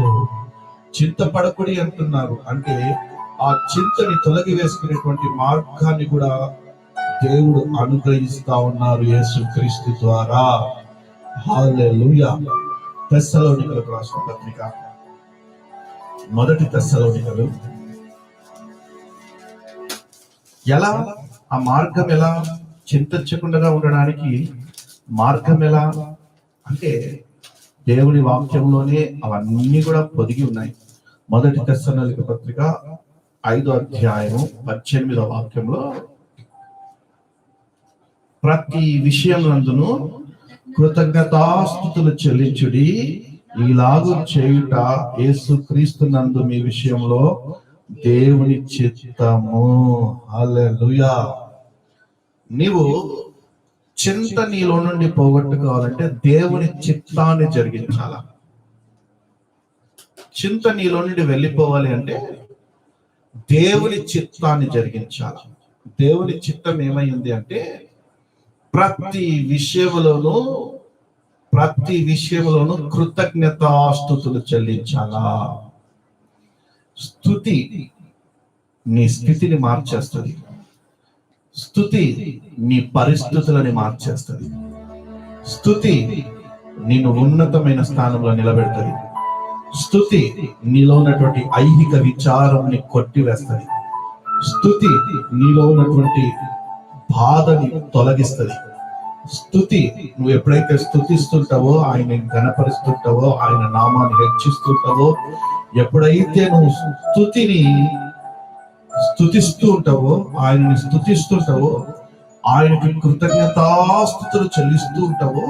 చింతపడకుడి అంటున్నారు అంటే ఆ చింతని తొలగి వేసుకునేటువంటి మార్గాన్ని కూడా దేవుడు అనుగ్రహిస్తా ఉన్నారు యేసుక్రీస్తు ద్వారా. హల్లెలూయా. తెస్సలోనికలకు రాసిన పత్రిక, మొదటి తెస్సలోనికలు. ఎలా ఆ మార్గం, ఎలా చింతించకుండా ఉండడానికి మార్గం ఎలా అంటే దేవుని వాక్యంలోనే అవన్నీ కూడా పొదిగి ఉన్నాయి. మొదటి తెస్సలోనిక పత్రిక 5వ అధ్యాయము 18వ వాక్యంలో, ప్రతి విషయమునందును కృతజ్ఞతాస్తుతులు చెల్లించుడి, ఈలాగు చేయుట యేసుక్రీస్తు నందు మీ విషయంలో దేవుని చిత్తము. హల్లెలూయా. నీవు చింత నీలో నుండి పోగొట్టుకోవాలంటే దేవుని చిత్తాన్ని జరిగించాల. చింత నీలో నుండి వెళ్ళిపోవాలి అంటే దేవుని చిత్తాన్ని జరిగించాల. దేవుని చిత్తం ఏమైంది అంటే ప్రతి విషయంలోనూ కృతజ్ఞతాస్తుతులు చెల్లించాలా. స్తుతి నీ స్థితిని మార్చేస్తుంది. స్తుతి నీ పరిస్థితులని మార్చేస్తుంది. స్తుతి నిన్ను ఉన్నతమైన స్థానంలో నిలబెడుతుంది. స్తుతి నీలో ఉన్నటువంటి ఐహిక విచారంని కొట్టివేస్తుంది. స్తుతి నీలో ఉన్నటువంటి బాధని తొలగిస్తుంది. స్తుతి నువ్వు ఎప్పుడైతే స్తుతిస్తుంటావో, ఆయన ఘనపరుస్తుంటావో, ఆయన నామాన్ని హెచ్చిస్తుంటావో, ఎప్పుడైతే నువ్వు స్తుతిస్తూ ఉంటావో, ఆయనని స్తుతిస్తుంటావో, ఆయనకి కృతజ్ఞతాస్తుతులు చెల్లిస్తూ ఉంటావో,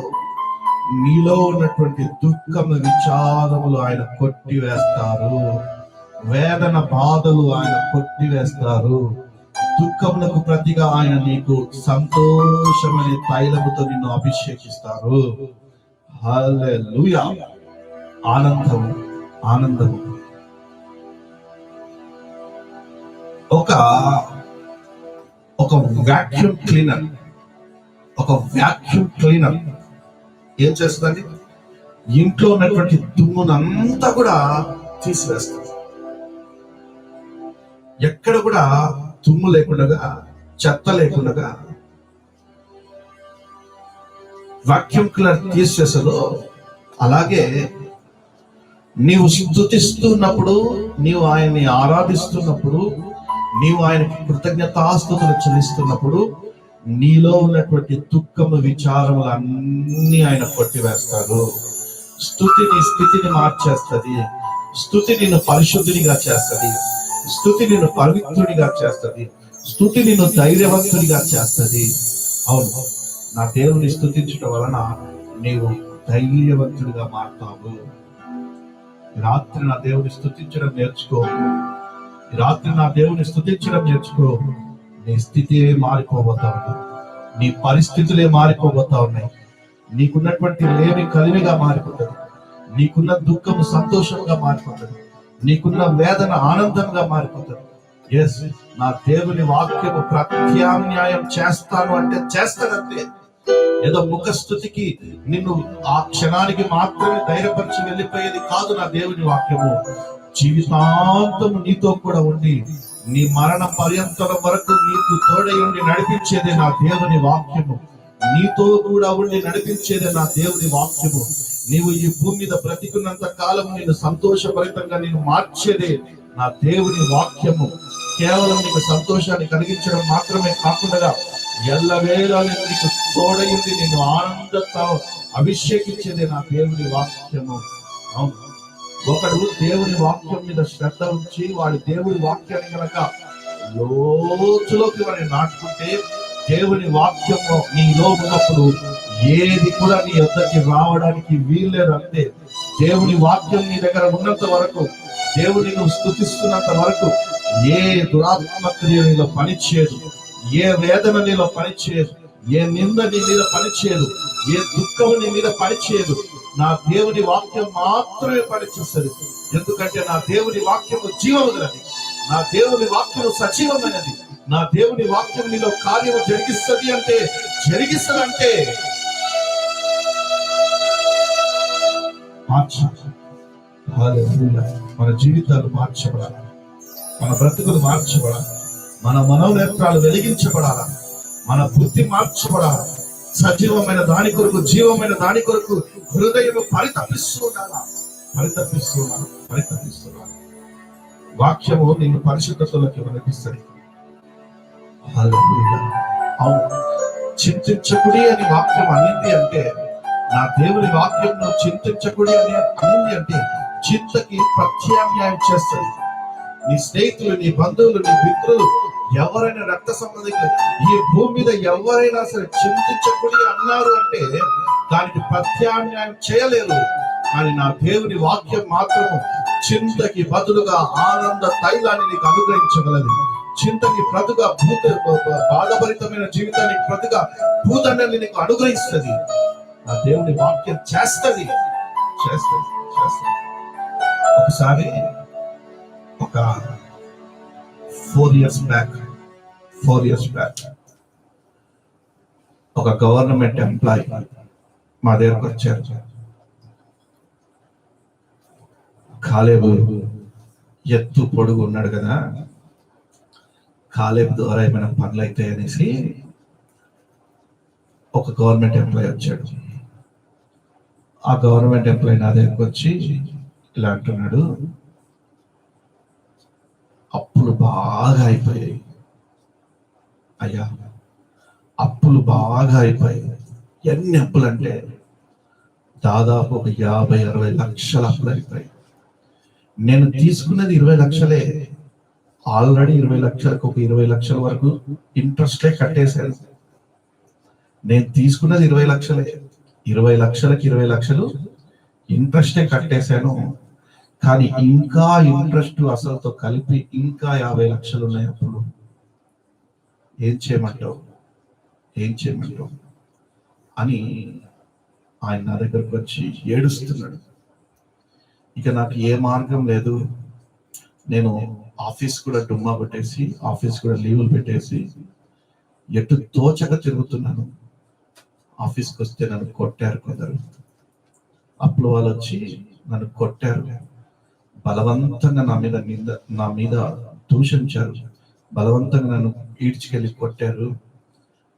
నీలో ఉన్నటువంటి దుఃఖము విచారములు ఆయన కొట్టివేస్తారు. వేదన బాధలు ఆయన కొట్టివేస్తారు. దుఃఖములకు ప్రతిగా ఆయన నీకు సంతోషమనే తైలముతో నిన్ను అభిషేకిస్తారు. హల్లెలూయా. ఆనందము, ఆనందము. ఒక వాక్యూమ్ క్లీనర్ ఏం చేస్తుంది? ఇంట్లో ఉన్నటువంటి దుమ్మునంతా కూడా తీసివేస్తుంది. ఎక్కడ కూడా తుమ్ము లేకుండా, చెత్త లేకుండా వాక్యూమ్ క్లీనర్ తీసేసలో, అలాగే నీవు స్తుతిస్తున్నప్పుడు, నీవు ఆయన్ని ఆరాధిస్తున్నప్పుడు, నీవు ఆయనకి కృతజ్ఞతాస్తుతులు చెల్లిస్తున్నప్పుడు నీలో ఉన్నటువంటి దుఃఖము విచారములు అన్ని ఆయన కొట్టివేస్తారు. స్తుతి నీ స్థితిని మార్చేస్తుంది. స్తుతి నిన్ను పరిశుద్ధునిగా చేస్తుంది. స్తుతి నిన్ను పవిత్రుడిగా చేస్తుంది. స్తుతి నిన్ను ధైర్యవంతుడిగా చేస్తుంది. అవును, నా దేవుని స్తుతించడం వలన నీవు ధైర్యవంతుడిగా మారుతావు. రాత్రి నా దేవుని స్తుతించడం నేర్చుకో. రాత్రి నా దేవుని స్తుతించడం నేర్చుకో. నీ స్థితి మారిపోబోతా ఉంది. నీ పరిస్థితులే మారిపోబోతా ఉన్నాయి. నీకున్నటువంటి లేమి కలివిగా మారిపోతుంది. నీకున్న దుఃఖము సంతోషంగా మారిపోతుంది. నీకున్న వేదన ఆనందంగా మారిపోతుంది. ఎస్, నా దేవుని వాక్యము ప్రత్యామ్నాయం చేస్తాను అంటే చేస్తానంతే. ఏదో ముఖస్థుతికి నిన్ను ఆ క్షణానికి మాత్రమే ధైర్యపరిచి వెళ్ళిపోయేది కాదు. నా దేవుని వాక్యము జీవితాంతము నీతో కూడా ఉండి నీ మరణ పర్యంతం వరకు నీకు తోడై ఉండి నడిపించేదే నా దేవుని వాక్యము. నీతో కూడా ఉండి నడిపించేదే నా దేవుని వాక్యము. నీవు ఈ భూమి మీద బ్రతికున్నంత కాలం నేను సంతోషభరితంగా నేను మార్చేదే నా దేవుని వాక్యము. కేవలం నీకు సంతోషాన్ని కలిగించడం మాత్రమే కాకుండా ఎల్లవేళ నీకు తోడైంది నేను ఆనందంతో అభిషేకించేదే నా దేవుని వాక్యము. అవును, ఒకడు దేవుని వాక్యం మీద శ్రద్ధ ఉంచి వాడి దేవుడి వాక్యాన్ని కనుక లోతులోకి వాడిని నాటుకుంటే దేవుని వాక్యము నీలో ఉన్నప్పుడు ఏది కూడా నీ యొద్దకి రావడానికి వీల్లేదు. అంతే. దేవుని వాక్యం నీ దగ్గర ఉన్నంత వరకు, దేవుని నువ్వు స్తుతిస్తున్నంత వరకు ఏ దురాత్మ క్రియ నీలో పనిచేయదు, ఏ వేదన నీలో పనిచేయదు, ఏ నింద నీ మీద పనిచేయదు, ఏ దుఃఖం నీ మీద పనిచేయదు. నా దేవుని వాక్యం మాత్రమే పనిచేస్తుంది. ఎందుకంటే నా దేవుని వాక్యము జీవమున్నది, నా దేవుని వాక్యము సజీవమైనది, నా దేవుని వాక్యం నీలో కార్యము జరిగిస్తుంది. అంటే జరిగిస్తుందంటే మన జీవితాలు మార్చబడాలి, మన బ్రతుకులు మార్చబడాలి, మన మనోనేత్రాలు వెలిగించబడాలా, మన బుద్ధి మార్చబడాలి. సజీవమైన దాని కొరకు, జీవమైన దాని కొరకు హృదయం పరితపిస్తున్నాను. వాక్యము నిన్ను పరిశుద్ధతలోకి నడిపిస్తుంది. చింతించకుడి అని వాక్యం అనింది అంటే, నా దేవుని వాక్యం నువ్వు చింతించకుడి అని అనింది అంటే చింతకి ప్రత్యామ్నాయం చేస్తుంది. నీ స్నేహితులు, నీ బంధువులు, నీ మిత్రులు, ఎవరైనా రక్త సంబంధికులు, ఈ భూమి మీద ఎవరైనా సరే చింతించకుడి అన్నారు అంటే దానికి ప్రత్యామ్నాయం చేయలేరు. కానీ నా దేవుని వాక్యం మాత్రము చింతకి బదులుగా ఆనంద తైలాన్ని నీకు అనుగ్రహించగలదు. చింతకి ప్రతిగా బాధభరితమైన జీవితానికి ప్రతిగా భూదండాన్ని నీకు అనుగ్రహిస్తుంది. నా దేవుని వాక్యం చేస్తుంది. ఒకసారి ఒక 4 years బ్యాక్ ఒక గవర్నమెంట్ ఎంప్లాయీ మా దగ్గరకు వచ్చారు. కాలేబు ఎత్తు పొడుగు ఉన్నాడు కదా, కాలేబు ద్వారా ఏమైనా పనులు అవుతాయి అనేసి ఒక గవర్నమెంట్ ఎంప్లాయీ వచ్చాడు. ఆ గవర్నమెంట్ ఎంప్లాయీ నా దగ్గరకు వచ్చి ఇలా అంటున్నాడు, అప్పులు బాగా అయిపోయాయి అయ్యా, అప్పులు బాగా అయిపోయాయి. ఎన్ని అప్పులు అంటే దాదాపు ఒక 50-60 లక్షల అప్పులు అయిపోయాయి. నేను తీసుకున్నది 20 లక్షలే, ఆల్రెడీ 20 లక్షలకు ఒక 20 లక్షల వరకు ఇంట్రెస్టే కట్టేశాను. నేను తీసుకున్నది 20 లక్షలే, 20 లక్షలకి 20 లక్షలు ఇంట్రెస్టే కట్టేశాను. కానీ ఇంకా ఇంట్రెస్ట్ అసలుతో కలిపి ఇంకా 50 లక్షలు ఉన్నాయి అప్పుడు. ఏం చేయమంటావు అని ఆయన నా దగ్గరకు వచ్చి ఏడుస్తున్నాడు. ఇక నాకు ఏ మార్గం లేదు. నేను ఆఫీస్ కూడా డుమ్మా పెట్టేసి, ఆఫీస్ కూడా లీవులు పెట్టేసి ఎటు తోచక తిరుగుతున్నాను. ఆఫీస్కి వస్తే నన్ను కొట్టారు కొందరు. అప్పుడు వాళ్ళు వచ్చి నన్ను కొట్టారు, బలవంతంగా నా మీద దూషించారు, బలవంతంగా నన్ను ఈడ్చుకెళ్ళి కొట్టారు.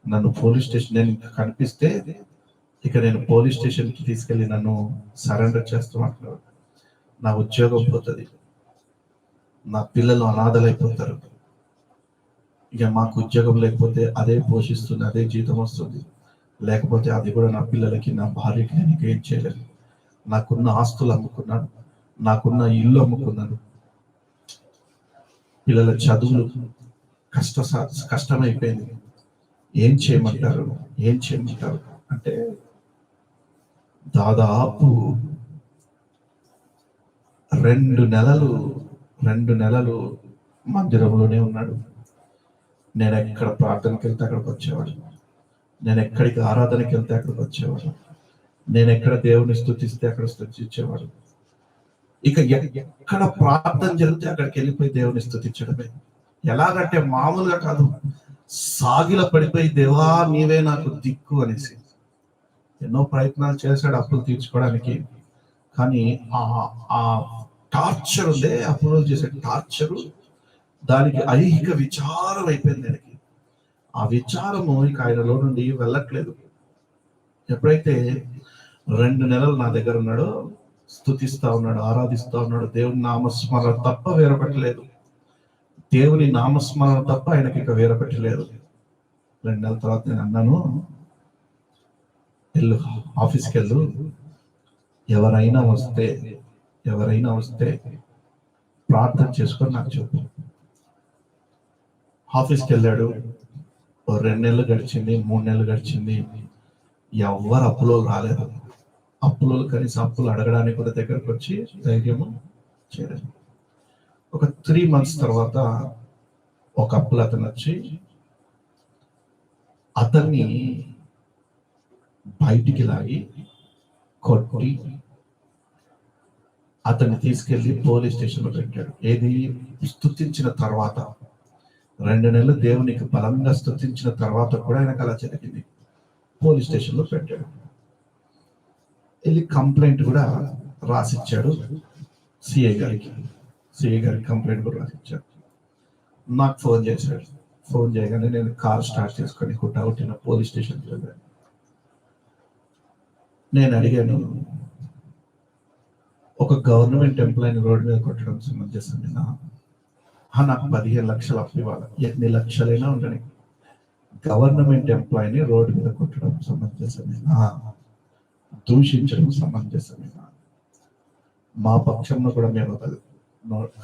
నన్ను పోలీస్ స్టేషన్, నేను కనిపిస్తే ఇక నేను పోలీస్ స్టేషన్కి తీసుకెళ్ళి నన్ను సరెండర్ చేస్తామంటున్నారు. నా ఉద్యోగం పోతుంది, నా పిల్లలు అనాథలైపోతారు. ఇక మాకు ఉద్యోగం లేకపోతే అదే పోషిస్తుంది, అదే జీతం వస్తుంది, లేకపోతే అది కూడా నా పిల్లలకి, నా భార్యకి నేను ఏం చేయలేను. నాకున్న ఆస్తులు అమ్ముకున్నాను, నాకున్న ఇల్లు అమ్ముకున్నాను, పిల్లల చదువులు కష్టమైపోయింది. ఏం చేయమంటారు అంటే దాదాపు 2 నెలలు మందిరంలోనే ఉన్నాడు. నేను ఎక్కడ ప్రార్థనకి వెళ్తే అక్కడికి వచ్చేవాడు, నేను ఎక్కడికి ఆరాధనకి వెళ్తే అక్కడికి వచ్చేవాడు, నేను ఎక్కడ దేవుని స్తుతిస్తే అక్కడ స్తుతించేవాడు. ఇక ఎక్కడ ప్రార్థన జరిగితే అక్కడికి వెళ్ళిపోయి దేవుని స్తుతించడమే. ఎలాగంటే మామూలుగా కాదు, సాగిల పడిపోయి దేవా నీవే నాకు దిక్కు అనేసి. ఎన్నో ప్రయత్నాలు చేశాడు అప్పులు తీర్చుకోవడానికి. కానీ ఆ టార్చర్ ఉందే, అప్పులు చేసే టార్చరు, దానికి ఐహిక విచారం అయిపోయింది ఆయనకి. ఆ విచారము ఇక ఆయనలో నుండి వెళ్ళట్లేదు. ఎప్పుడైతే 2 నెలలు నా దగ్గర ఉన్నాడో, స్తుతిస్తా ఉన్నాడు, ఆరాధిస్తా ఉన్నాడు, దేవుని నామస్మరణ తప్ప వేరొకట్లేదు. దేవుని నామస్మరణ తప్ప ఆయనకి ఇక వేరొకట్లేదు. 2 నెలల తర్వాత నేను అన్నాను, వెళ్ళు, ఆఫీస్కి వెళ్ళు, ఎవరైనా వస్తే ప్రార్థన చేసుకొని నాకు చెప్పు. ఆఫీస్కి వెళ్ళాడు. 2 నెలలు గడిచింది, 3 నెలలు గడిచింది. ఎవ్వరు అప్పులో రాలేదు. అప్పులో కనీసం అప్పులు అడగడానికి కూడా దగ్గరకు వచ్చి ధైర్యము చేయలేదు. ఒక 3 months తర్వాత ఒక అప్పులు అతను వచ్చి అతన్ని బయటికి లాగి కొట్టి అతన్ని తీసుకెళ్లి పోలీస్ స్టేషన్లో పెట్టాడు. ఏది స్తుతించిన తర్వాత 2 నెలలు దేవునికి బలంగా స్తుతించిన తర్వాత కూడా ఆయనకు అలా జరిగింది. పోలీస్ స్టేషన్లో పెట్టాడు. వెళ్ళి కంప్లైంట్ కూడా రాసిచ్చాడు సిఐ గారికి. సిఐ గారికి కంప్లైంట్ కూడా రాసిచ్చాడు. నాకు ఫోన్ చేశాడు. ఫోన్ చేయగానే నేను కార్ స్టార్ట్ చేసుకొని హుటాహుటిన పోలీస్ స్టేషన్కి వెళ్ళాను. నేను అడిగాను, ఒక గవర్నమెంట్ ఎంప్లాయీని రోడ్డు మీద కొట్టడం సమంజసమేనా? నాకు 15 లక్షలు అప్పు ఇవ్వాలి, ఎన్ని లక్షలైనా ఉండని. గవర్నమెంట్ ఎంప్లాయీని రోడ్డు మీద కొట్టడం సమంజసమేనా? దూషించడం సమంజసమేనా? మా పక్షంలో కూడా మేము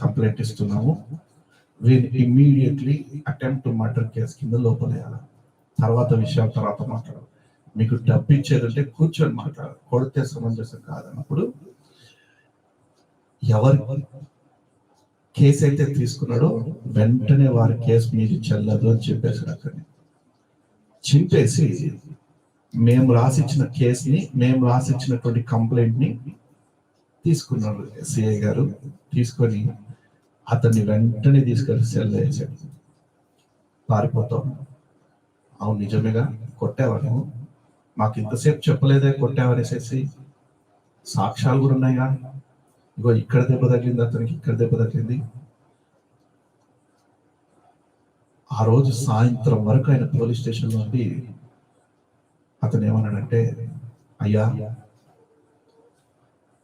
కంప్లైంట్ ఇస్తున్నాము. వీళ్ళు ఇమ్మీడియట్లీ అటెంప్ట్ మర్డర్ కేసు కింద లోపలేయాలి. తర్వాత విషయం తర్వాత మాట్లాడాలి. మీకు డబ్బు ఇచ్చేదంటే కూర్చొని మాట్లాడాలి. కొడితే సమంజసం కాదన్నప్పుడు ఎవరు కేసు అయితే తీసుకున్నాడో వెంటనే వారి కేసు మీది చెల్లదు అని చెప్పేసాడు. అక్కడిని చింపేసి మేము రాసిచ్చిన కేసుని, మేము రాసిచ్చినటువంటి కంప్లైంట్ ని తీసుకున్నాడు సిఐ గారు. తీసుకొని అతన్ని వెంటనే తీసుకెళ్ళి సెల్ వేసాడు. పారిపోతాం. అవును నిజమేగా, కొట్టావను, మాకు ఇంతసేపు చెప్పలేదే కొట్టావనేసేసి, సాక్ష్యాలు కూడా ఉన్నాయిగా, ఇగో ఇక్కడ దెబ్బ తగిలింది, అతనికి ఇక్కడ దెబ్బ తగిలింది. ఆ రోజు సాయంత్రం వరకు ఆయన పోలీస్ స్టేషన్లో ఉండి అతను ఏమన్నాడంటే, అయ్యా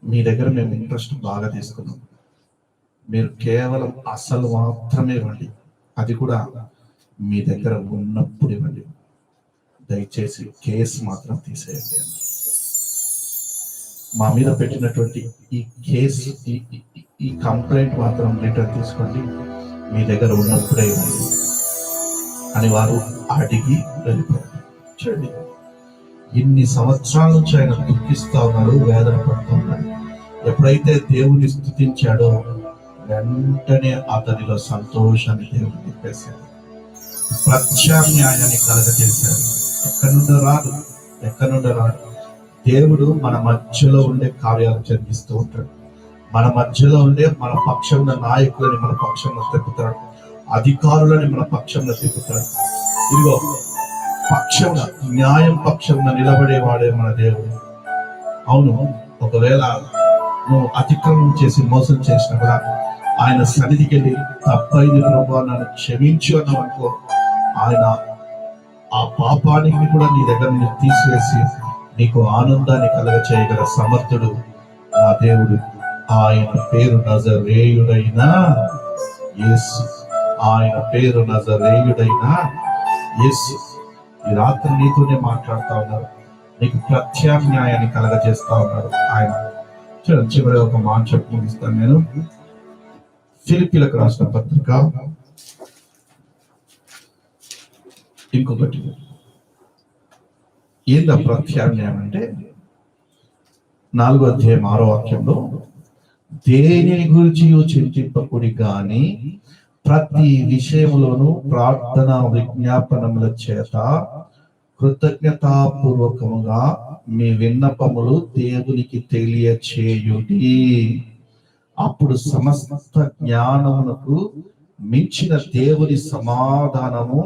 మీ దగ్గర మేము ఇంట్రెస్ట్ బాగా తీసుకున్నాం, మీరు కేవలం అసలు మాత్రమే ఇవ్వండి, అది కూడా మీ దగ్గర ఉన్నప్పుడు ఇవ్వండి, దయచేసి కేసు మాత్రం తీసేయండి అని. మా మీద పెట్టినటువంటి ఈ కేసు, ఈ కంప్లైంట్ మాత్రం రిటర్న్ తీసుకోండి, మీ దగ్గర ఉన్నప్పుడే ఇవ్వండి అని వారు అడిగి వెళ్ళిపోయారు. చూడండి, ఇన్ని సంవత్సరాల నుంచి ఆయన దుఃఖిస్తా ఉన్నాడు, వేదన పడుతూ ఉన్నాడు. ఎప్పుడైతే దేవుని స్తుతించాడో వెంటనే అతనిలో సంతోషాన్ని దేవుడు నింపేశాడు, ప్రత్యామ్నాయాన్ని కలగజేశాడు. ఎక్కడి నుండి రాడు. దేవుడు మన మధ్యలో ఉండే కార్యాలు జరిగిస్తూ ఉంటాడు. మన మధ్యలో ఉండే మన పక్షంలో నాయకులని మన పక్షంలో తిప్పుతాడు, అధికారులని మన పక్షంలో తిప్పుతాడు. ఇదిగో పక్షంలో, న్యాయం పక్షంలో నిలబడేవాడే మన దేవుడు. అవును, ఒకవేళ నువ్వు అతిక్రమం చేసి మోసం చేసినా కూడా ఆయన సన్నిధికి వెళ్ళి తప్పైంది ప్రభు నన్ను క్షమించు అన్నావు అనుకో, ఆయన ఆ పాపానికి కూడా నీ దగ్గర నుంచి తీసివేసి నీకు ఆనందాన్ని కలగ చేయగల సమర్థుడు నా దేవుడు. ఆయన పేరు నజరేయుడైన యేసు. ఆయన పేరు నజరేయుడైన యేసు. ఈ రాత్రి నీతోనే మాట్లాడుతా ఉన్నారు, నీకు ప్రత్యామ్నాయాన్ని కలగజేస్తా ఉన్నారు ఆయన. చూడండి, చివరి ఒక మాట చెప్పి ముగిస్తాను నేను. ఫిలిప్పీలకు రాసిన పత్రిక ఇంకొకటి ఏందా ప్రత్యామ్నాయం అంటే 4వ అధ్యాయం 6వ వాక్యంలో, దేనిని గురించి చింతింపకుడి గాని ప్రతి విషయంలోనూ ప్రార్థన విజ్ఞాపనముల చేత కృతజ్ఞతాపూర్వకముగా మీ విన్నపములు దేవునికి తెలియచేయుడి. అప్పుడు సమస్త జ్ఞానమునకు మించిన దేవుని సమాధానము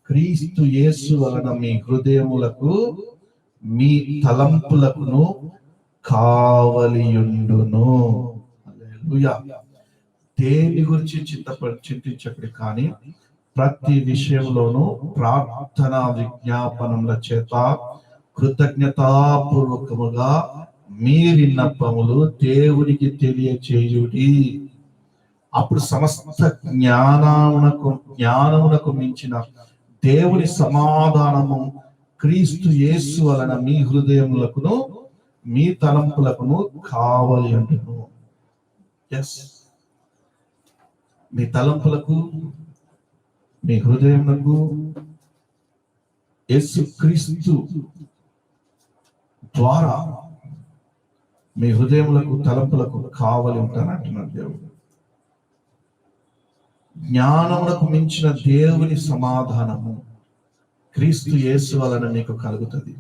క్రీస్తు యేసు వలన మీ హృదయములకు మీ తలంపులకును కావలియుండును. హల్లెలూయా. దేని గురించి చింతించకడి కానీ ప్రతి విషయంలోనూ ప్రార్థన విజ్ఞాపనముల చేత కృతజ్ఞతాపూర్వకముగా మీ విన్నపములు దేవునికి తెలియచేయుడి. అప్పుడు సమస్త జ్ఞానమునకు మించిన దేవుని సమాధానము క్రీస్తు యేసు వలన మీ హృదయములకును మీ తలంపులకును కావాలి అంటును. ఎస్, మీ తలంపులకు మీ హృదయమునకు యేసుక్రీస్తు ద్వారా మీ హృదయములకు తలంపులకు కావలి ఉంటానంటున్నాడు దేవుడు. జ్ఞానమునకు మించిన దేవుని సమాధానము క్రీస్తు యేసు వలన నీకు కలుగుతుంది.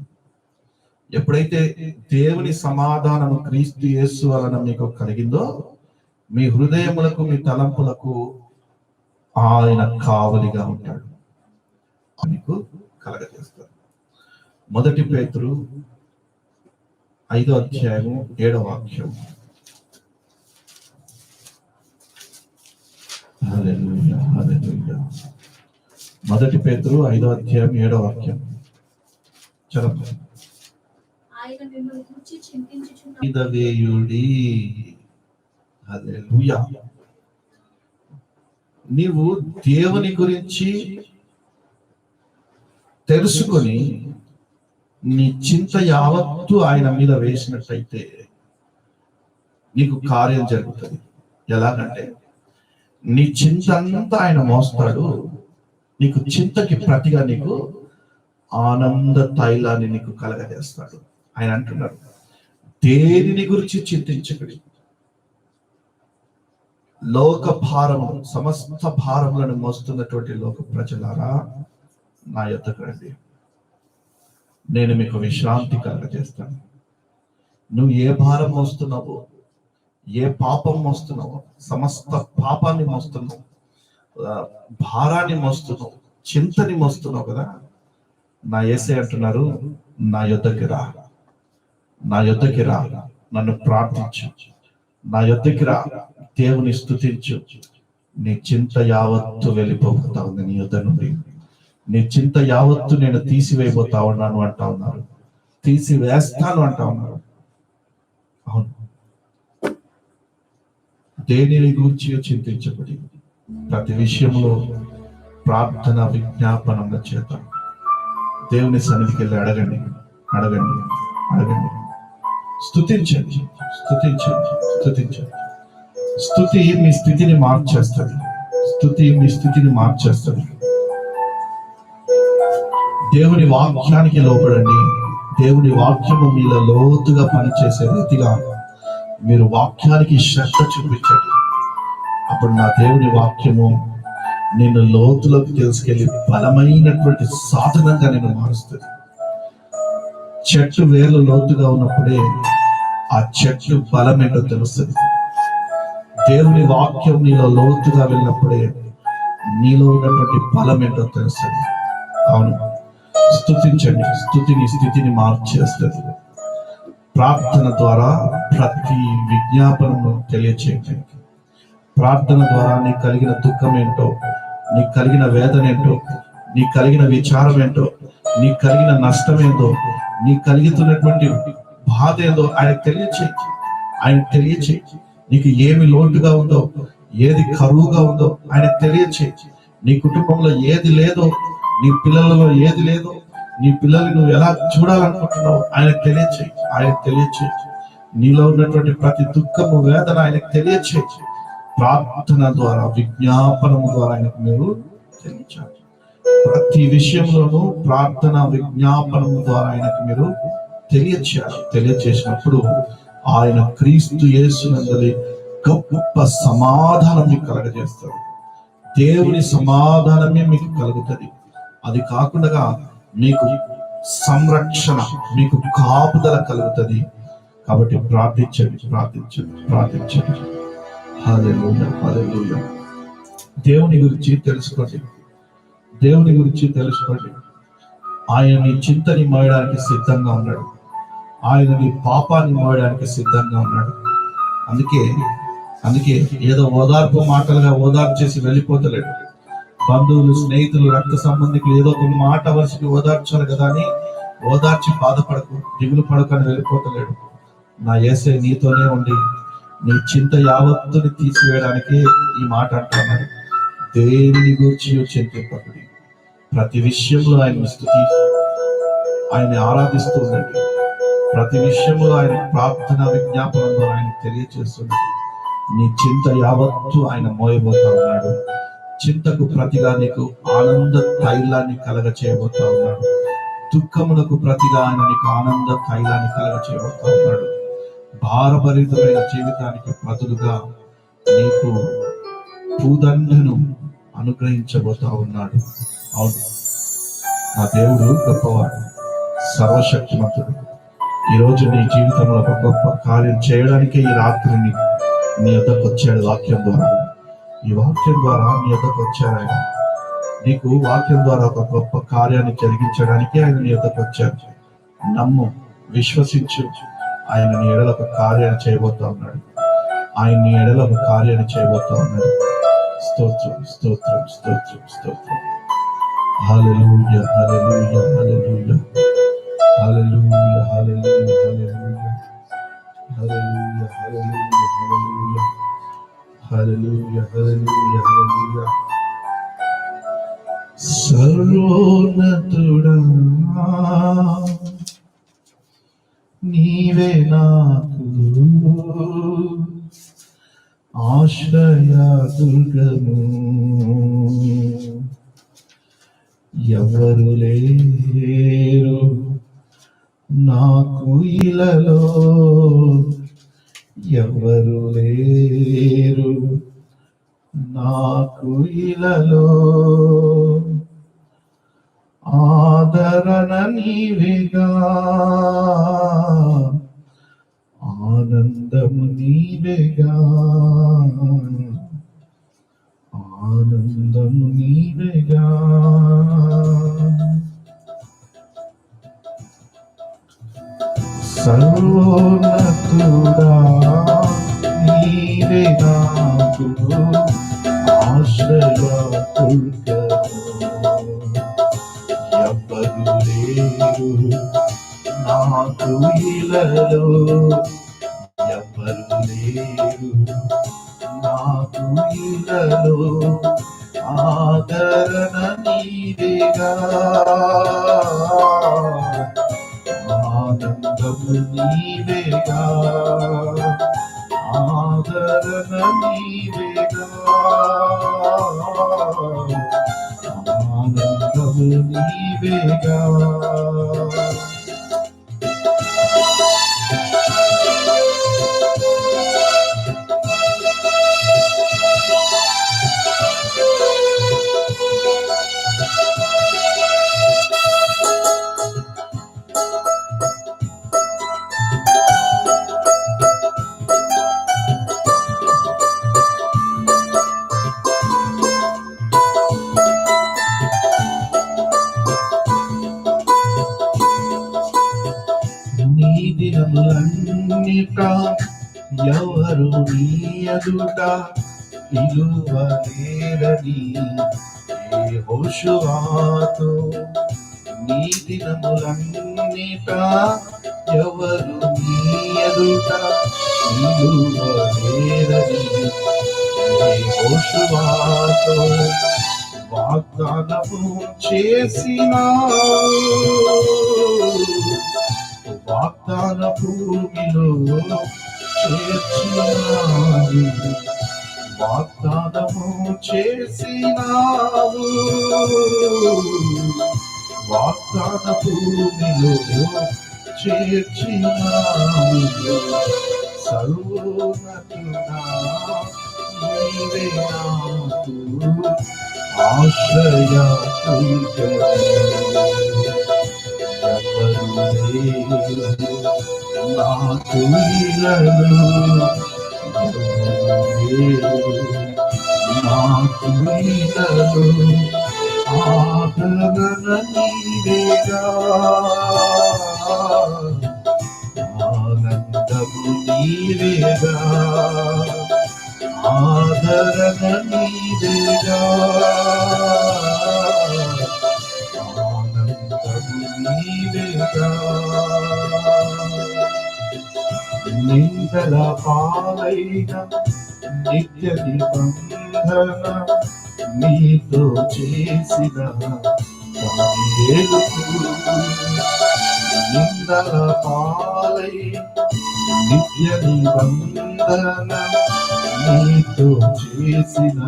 ఎప్పుడైతే దేవుని సమాధానము క్రీస్తు యేసు వలన మీకు కలిగిందో, మీ హృదయములకు మీ తలంపులకు ఆయన కావలిగా ఉంటాడు, మీకు కలగజేస్తాడు. 1 పేతురు 5వ అధ్యాయము 7వ వాక్యం. హల్లెలూయా, హల్లెలూయా. 1 పేతురు 5వ అధ్యాయం 7వ వాక్యం చదవండి. హల్లెలూయా. నీవు దేవుని గురించి తెలుసుకొని నీ చింత యావత్తు ఆయన మీద వేసినట్టయితే నీకు కార్యం జరుగుతుంది. ఎలాగంటే నీ చింత అంతా ఆయన మోస్తాడు. నీకు చింతకి ప్రతిగా నీకు ఆనంద తైలాన్ని నీకు కలగజేస్తాడు. ఆయన అంటున్నాడు, దేనిని గురించి చింతించకడి, లోక భారము సమస్త భారములను మోస్తున్నటువంటి లోక ప్రజలారా నా యొద్దకు రండి, నేను మీకు విశ్రాంతి కలగజేస్తాను. నువ్వు ఏ భారం మోస్తున్నావో, ఏ పాపం మోస్తున్నావో, సమస్త పాపాన్ని మోస్తున్నావు, భారాన్ని మోస్తున్నావు, చింతని మోస్తున్నావు కదా, నా యేసయ్య అంటున్నారు, నా యొద్దకి రా, నా యొద్దకి రా, నన్ను ప్రార్థించు, నా యొద్దకి రా, దేవుని స్తుతించు. నీ చింత యావత్తు వెళ్ళిపోతా ఉంది నీ యొద్ద నుండి. నీ చింత యావత్తు నేను తీసివేయబోతా ఉన్నాను అంటా ఉన్నారు, తీసివేస్తాను అంటా ఉన్నారు. అవును, దేనిని గురించి చింతించబడి ప్రతి విషయంలో ప్రార్థన విజ్ఞాపనల చేత దేవుని సన్నిధికి వెళ్ళి అడగండి, అడగండి, అడగండి. స్తుతించండి, స్తుతించండి, స్తుతించండి. స్తుతి మీ స్థితిని మార్చేస్తుంది. స్తుతి మీ స్థితిని మార్చేస్తుంది. దేవుని వాక్యానికి లోపడండి. దేవుని వాక్యము మీలో లోతుగా పనిచేసే రీతిగా మీరు వాక్యానికి శ్రద్ధ చూపించండి. అప్పుడు నా దేవుని వాక్యము నిన్ను లోతులోకి తీసుకెళ్లి బలమైనటువంటి సాధనంగా నేను మారుస్తుంది. చెట్టు వేర్లు లోతుగా ఉన్నప్పుడే ఆ చెట్లు బలం ఏంటో తెలుస్తుంది. దేవుని వాక్యం నీలో లోతుగా వెళ్ళినప్పుడే నీలో ఉన్నటువంటి బలం ఏంటో తెలుస్తుంది. అవును, స్తుతించండి. స్తుతిని స్థితిని మార్చేస్తుంది. ప్రార్థన ద్వారా ప్రతి విజ్ఞాపనను తెలియచేయండి. ప్రార్థన ద్వారా నీకు కలిగిన దుఃఖం ఏంటో, నీకు కలిగిన వేదన ఏంటో, నీకు కలిగిన విచారం ఏంటో, నీకు కలిగిన నష్టం ఏందో, నీకు కలుగుతున్నటువంటి బాధ ఏందో ఆయనకు తెలియచేయి. ఆయనకు తెలియచేయి. నీకు ఏమి లోటుగా ఉందో, ఏది కరువుగా ఉందో ఆయనకు తెలియచేయి. నీ కుటుంబంలో ఏది లేదో, నీ పిల్లలలో ఏది లేదో, నీ పిల్లల్ని నువ్వు ఎలా చూడాలనుకుంటున్నావు ఆయనకు తెలియచేయి. ఆయనకు తెలియచేయి. నీలో ఉన్నటువంటి ప్రతి దుఃఖము వేదన ఆయనకు తెలియచేయి. ప్రార్థన ద్వారా విజ్ఞాపనము ద్వారా ఆయనకు మీరు తెలియచాలి. ప్రతి విషయంలోనూ ప్రార్థన విజ్ఞాపనము ద్వారా ఆయనకు మీరు తెలియచేయాలి. తెలియచేసినప్పుడు ఆయన క్రీస్తు యేసునందలి గొప్ప సమాధానం మీకు కలగజేస్తాడు. దేవుని సమాధానమే మీకు కలుగుతుంది. అది కాకుండా మీకు సంరక్షణ, మీకు కాపుదల కలుగుతుంది. కాబట్టి ప్రార్థించండి, ప్రార్థించండి, ప్రార్థించండి. హల్లెలూయా, హల్లెలూయా. దేవుని గురించి తెలుసుకోండి. దేవుని గురించి తెలుసుకోండి. ఆయన నీ చింతని మోయడానికి సిద్ధంగా ఉన్నాడు. ఆయన నీ పాపాన్ని మోయడానికి సిద్ధంగా ఉన్నాడు. అందుకే ఏదో ఓదార్పు మాటలుగా ఓదార్పు చేసి వెళ్ళిపోతలేడు. బంధువులు, స్నేహితులు, రక్త సంబంధికులు ఏదో ఒక మాట వరుసకి ఓదార్చాలి కదా అని ఓదార్చి బాధపడకు, దిగులు పడకని వెళ్ళిపోతలేడు. నా యేసయ్య నీతోనే ఉండి నీ చింత యావత్తుని తీసివేయడానికి ఈ మాట అంటున్నాడు. దేనిని గురించి చింతింపకుడి, ప్రతి విషయంలో ఆయన స్తుతి, ఆయన ఆరాధిస్తూ ఉండండి. ప్రతి విషయంలో ఆయన ప్రార్థన విజ్ఞాపనంలో ఆయన తెలియజేస్తున్నాడు. నీ చింత యావత్తు ఆయన మోయబోతా ఉన్నాడు. చింతకు ప్రతిగా నీకు ఆనంద తైలాన్ని కలగ చేయబోతా ఉన్నాడు. దుఃఖమునకు ప్రతిగా ఆయన నీకు ఆనంద తైలాన్ని కలగ చేయబోతా ఉన్నాడు. భారభరితమైన జీవితానికి బదులుగా నీకు పూదండను అనుగ్రహించబోతా ఉన్నాడు. అవును, నా దేవుడు గొప్పవాడు, సర్వశక్తిమంతుడు. ఈరోజు నీ జీవితంలో ఒక గొప్ప కార్యం చేయడానికే ఈ రాత్రిని నీ యొద్దకు వచ్చాడు. వాక్యం ద్వారా, ఈ వాక్యం ద్వారా నీ యొద్దకు వచ్చాడు ఆయన. నీకు వాక్యం ద్వారా ఒక గొప్ప కార్యాన్ని జరిగించడానికి ఆయన నీ యొద్దకు వచ్చాడు. నమ్ము, విశ్వసించు. ఆయన నీ ఎడల ఒక కార్యాన్ని చేయబోతా ఉన్నాడు. ఆయన నీ ఎడల ఒక కార్యాన్ని చేయబోతా ఉన్నాడు. స్తోత్రం, స్తోత్రం, స్తోత్రం, స్తోత్రం. హల్లెలూయా, హల్లెలూయా, హల్లెలూయా, హల్లెలూయా, హల్లెలూయా, హల్లెలూయా, హల్లెలూయా, హల్లెలూయా, హల్లెలూయా, హల్లెలూయా. సర్వోన్నతుడా నీవే నాకు ఆశ్రయ దుర్గము, ఎవరు లేరు నాకు ఇలలో, ఎవరు లేరు నాకు ఇలలో. ఆదరణ నీవేగా, ఆనందము నీవేగా, ఆనందము నీవేగా. సర్వోన్నతుడా నీవే నాకు ఆశ్రయ దుర్గము, ఎవరు లేరు నాకు ఇలలో, ఎవరు లేరు నాకు ఇలలో. ఆదరణ నీవేగా, ఆనందము నీవేగా, ఆదరణ నీవేగా, ఆనందము నీవేగా. నీ దినములన్నిట ఎవరు నీ ఎదుట నిలువలేరని యెహోషువతో, నీ దినములన్నిట ఎవరు నీ ఎదుట నిలువలేరని యెహోషువతో వాగ్దానము చేసినావు. వాగ్దాన భూమిలో చేర్చినావు, వాగ్దానము చేసినావు. వాగ్దాన భూమిలో చేర్చినావు. సర్వోన్నతుడా నీవే నాకు ఆశ్రయ దుర్గము, ఎవరు లేరు నాకు ఇలలో, ఎవరు లేరు నాకు ఇలలో. ఆదరణ నీవేగా, ఆనందము నీవేగా, ఆదరణ నీవేగా, ఆనందము నీవేగా. నిందల పాలైన నిత్య నిబంధన నీతో చేసిన నిందల పాలై నిత్య నిబంధన నీతో చేసిన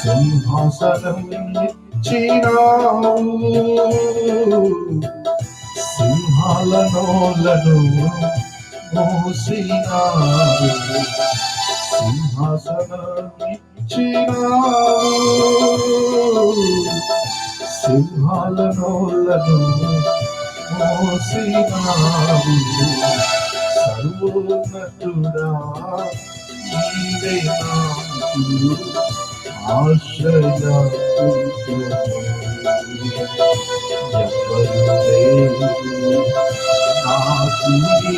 సింహాసనం ఇచ్చినావు, సింహాల నోలను మోసినావు. సింహాసనం ఇచ్చినావు, సింహాల నోలను మోసినావు. సర్వోన్నతుడా నీవే నాకు ఆశ్రయ. ఎవరు లేరు నాకు ఇలను,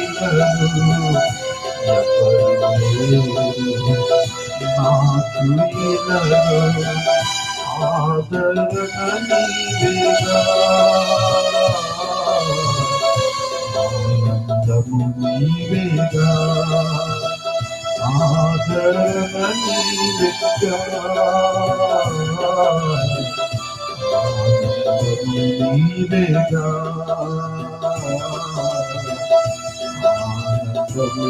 ఎవరు లేరు నాకు ఇలను. ఆదరణ నీవేగా, ఆనందము నీవేగా, ఆదరణ నీవేగా, ఆనందము నీవేగా, ఆనందము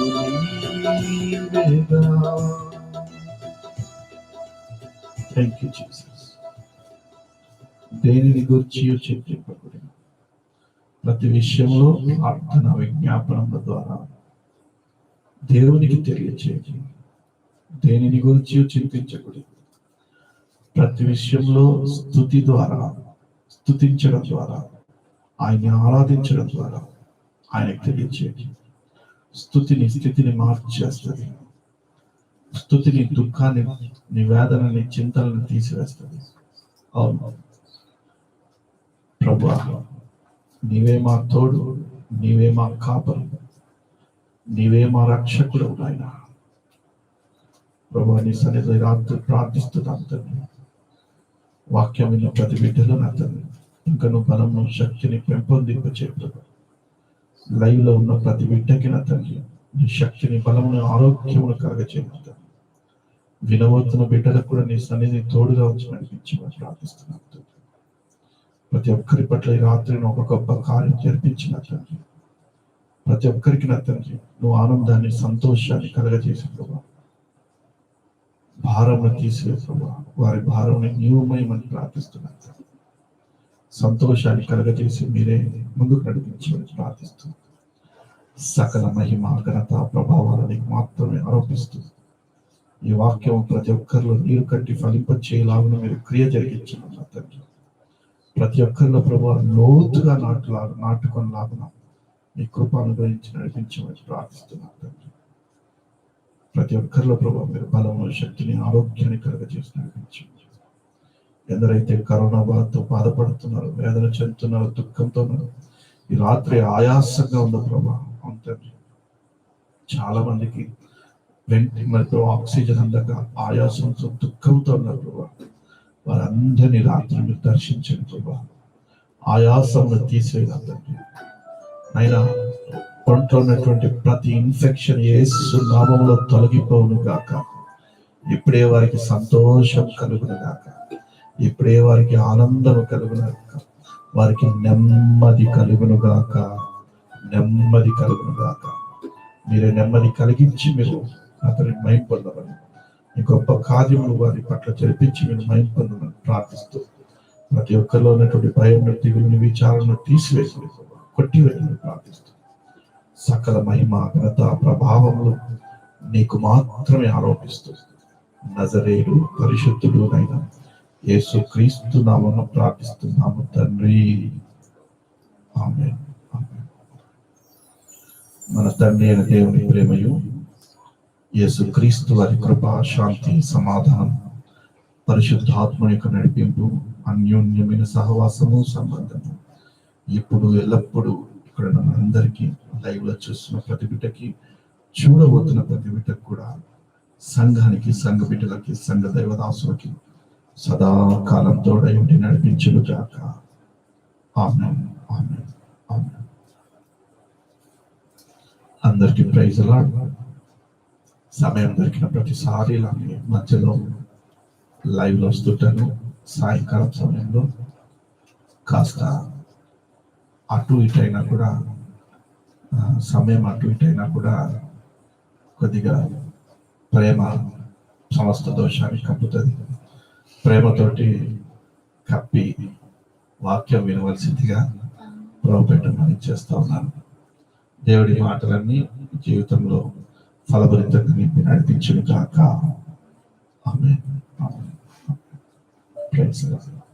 నీవేగా. Thank you Jesus. దేనిని గురించి చింతింపకూడదు, ప్రతి విషయంలో ప్రార్థన విజ్ఞాపనముల ద్వారా దేవునికి తెలియచేయండి. దేనిని గురించి చింతించకూడదు, ప్రతి విషయంలో స్తుతి ద్వారా, స్తుతించడం ద్వారా, ఆయన్ని ఆరాధించడం ద్వారా ఆయనకు తెలియచేయండి. స్తుతిని స్థితిని మార్చేస్తుంది. స్తుతిని దుఃఖాన్ని, నీ వేదనని, చింతలను తీసివేస్తుంది. అవును ప్రభువా, నీవే మా తోడు, నీవే మా కాపరు, నీవే మా రక్షకుడు. ఆయన ప్రభువా, నీ సన్నిధిలో రాత్రి ప్రార్థిస్తున్నాను తండ్రి. వాక్యం విన్న ప్రతి బిడ్డలో నా తండ్రి ఇంకను బలము శక్తిని పెంపొందింపచేయదు. లైవ్ లో ఉన్న ప్రతి బిడ్డకి నా తండ్రి నీ శక్తిని, బలమును, ఆరోగ్యమును కలగచేయను. వినబోతున్న బిడ్డలకు కూడా నీ సన్నిధిని తోడుగా ఉంచి నడిపించమని ప్రార్థిస్తున్నాను. ప్రతి ఒక్కరి పట్ల ఈ రాత్రిని ఒక గొప్ప కార్యం జరిపించిన తండ్రి, ప్రతి ఒక్కరికి నా తండ్రి నువ్వు ఆనందాన్ని, సంతోషాన్ని కలగజేసి ప్రభా, భారంను తీసివే ప్రభా, వారి భారంని నీవుమయమని ప్రార్థిస్తున్నాను. సంతోషాన్ని కలగజేసి మీరే ముందుకు నడిపించమని ప్రార్థిస్తూ సకల మహిమ, ఘనత, ప్రభావాలని మాత్రమే ఆరోపిస్తూ ఈ వాక్యం ప్రతి ఒక్కరిలో నీరు కట్టి ఫలింపచేయలాగున మీరు క్రియ జరిగించిన తండ్రి. ప్రతి ఒక్కరిలో ప్రభు లోతుగా నాటుకొనిలాగున మీ కృప అనుగ్రహించి నడిపించమని ప్రార్థిస్తున్నాను తండ్రి. ప్రతి ఒక్కరిలో ప్రభు మీరు బలము, శక్తిని, ఆరోగ్యాన్ని కలుగజేసి నడిపించండి. ఎందరైతే కరోనా బాధతో బాధపడుతున్నారో, వేదన చెందుతున్నారో, దుఃఖంతో ఈ రాత్రి ఆయాసంగా ఉందో ప్రభా, తండ్రి చాలా మందికి మరి ఆక్సిజన్ అందక ఆయాసంతో, దుఃఖంతో ఉన్నారు ప్రభా. వారందరినీ రాత్రి మీరు దర్శించండి ప్రభా. ఆయాసంను తీసేయాలండి అయినా ఒంట్లో ఉన్నటువంటి ప్రతి ఇన్ఫెక్షన్ యేసు నామములో తొలగిపోవును గాక. ఇప్పుడే వారికి సంతోషం కలుగును గాక, ఇప్పుడే వారికి ఆనందం కలుగును గాక, వారికి నెమ్మది కలుగును గాక, నెమ్మది కలుగును గాక. మీరే నెమ్మది కలిగించి మీరు అతని మైం పొందమని, ఈ గొప్ప కార్యములు వారి పట్ల జరిపించి మీరు మైం పొందమని ప్రార్థిస్తూ ప్రతి ఒక్కరిలో ఉన్నటువంటి భయం, దిగులుని, విచారణను తీసివేసి కొట్టివేయమని ప్రార్థిస్తూ సకల మహిమ, ఘనత, ప్రభావములు నీకు మాత్రమే ఆరోపిస్తూ నజరేయుడు పరిశుద్ధుడు అయిన యేసు క్రీస్తు నామమున ప్రార్థిస్తున్నాము తండ్రి. ఆమేన్. మన తండ్రి అయిన దేవుని ప్రేమయు, యేసు క్రీస్తు వారి కృప, శాంతి, సమాధానం, పరిశుద్ధాత్మ యొక్క నడిపింపు, అన్యోన్యమైన సహవాసము, సంబంధము ఇప్పుడు ఎల్లప్పుడూ ఇక్కడ అందరికీ, లైవ్ లో చూస్తున్న ప్రతి బిడ్డకి, చూడబోతున్న ప్రతి బిడ్డకు కూడా, సంఘానికి, సంఘ బిడ్డలకి, సంఘ దైవదాసులకి సదాకాలం తోడై ఉండి నడిపించును గాక. ఆమేన్. ఆమేన్. ఆమేన్. అందరికీ ప్రైజ్ లార్డ్. సమయం దొరికిన ప్రతిసారి ఇలాంటి మధ్యలో లైవ్ లో వస్తుంటాను. సాయంకాలం సమయంలో కాస్త అటు ఇటు అయినా కూడా, సమయం అటు ఇటు అయినా కూడా కొద్దిగా ప్రేమ, సమస్త దోషాన్ని కప్పుతుంది. ప్రేమతోటి కప్పి వాక్యం వినవలసిందిగా ప్రభుపేట మనం చేస్తా ఉన్నాను. దేవుడి మాటలన్నీ జీవితంలో ఫలభరితంగా నింపి నడిపించును కాక. Amen. Amen. Praise the lord.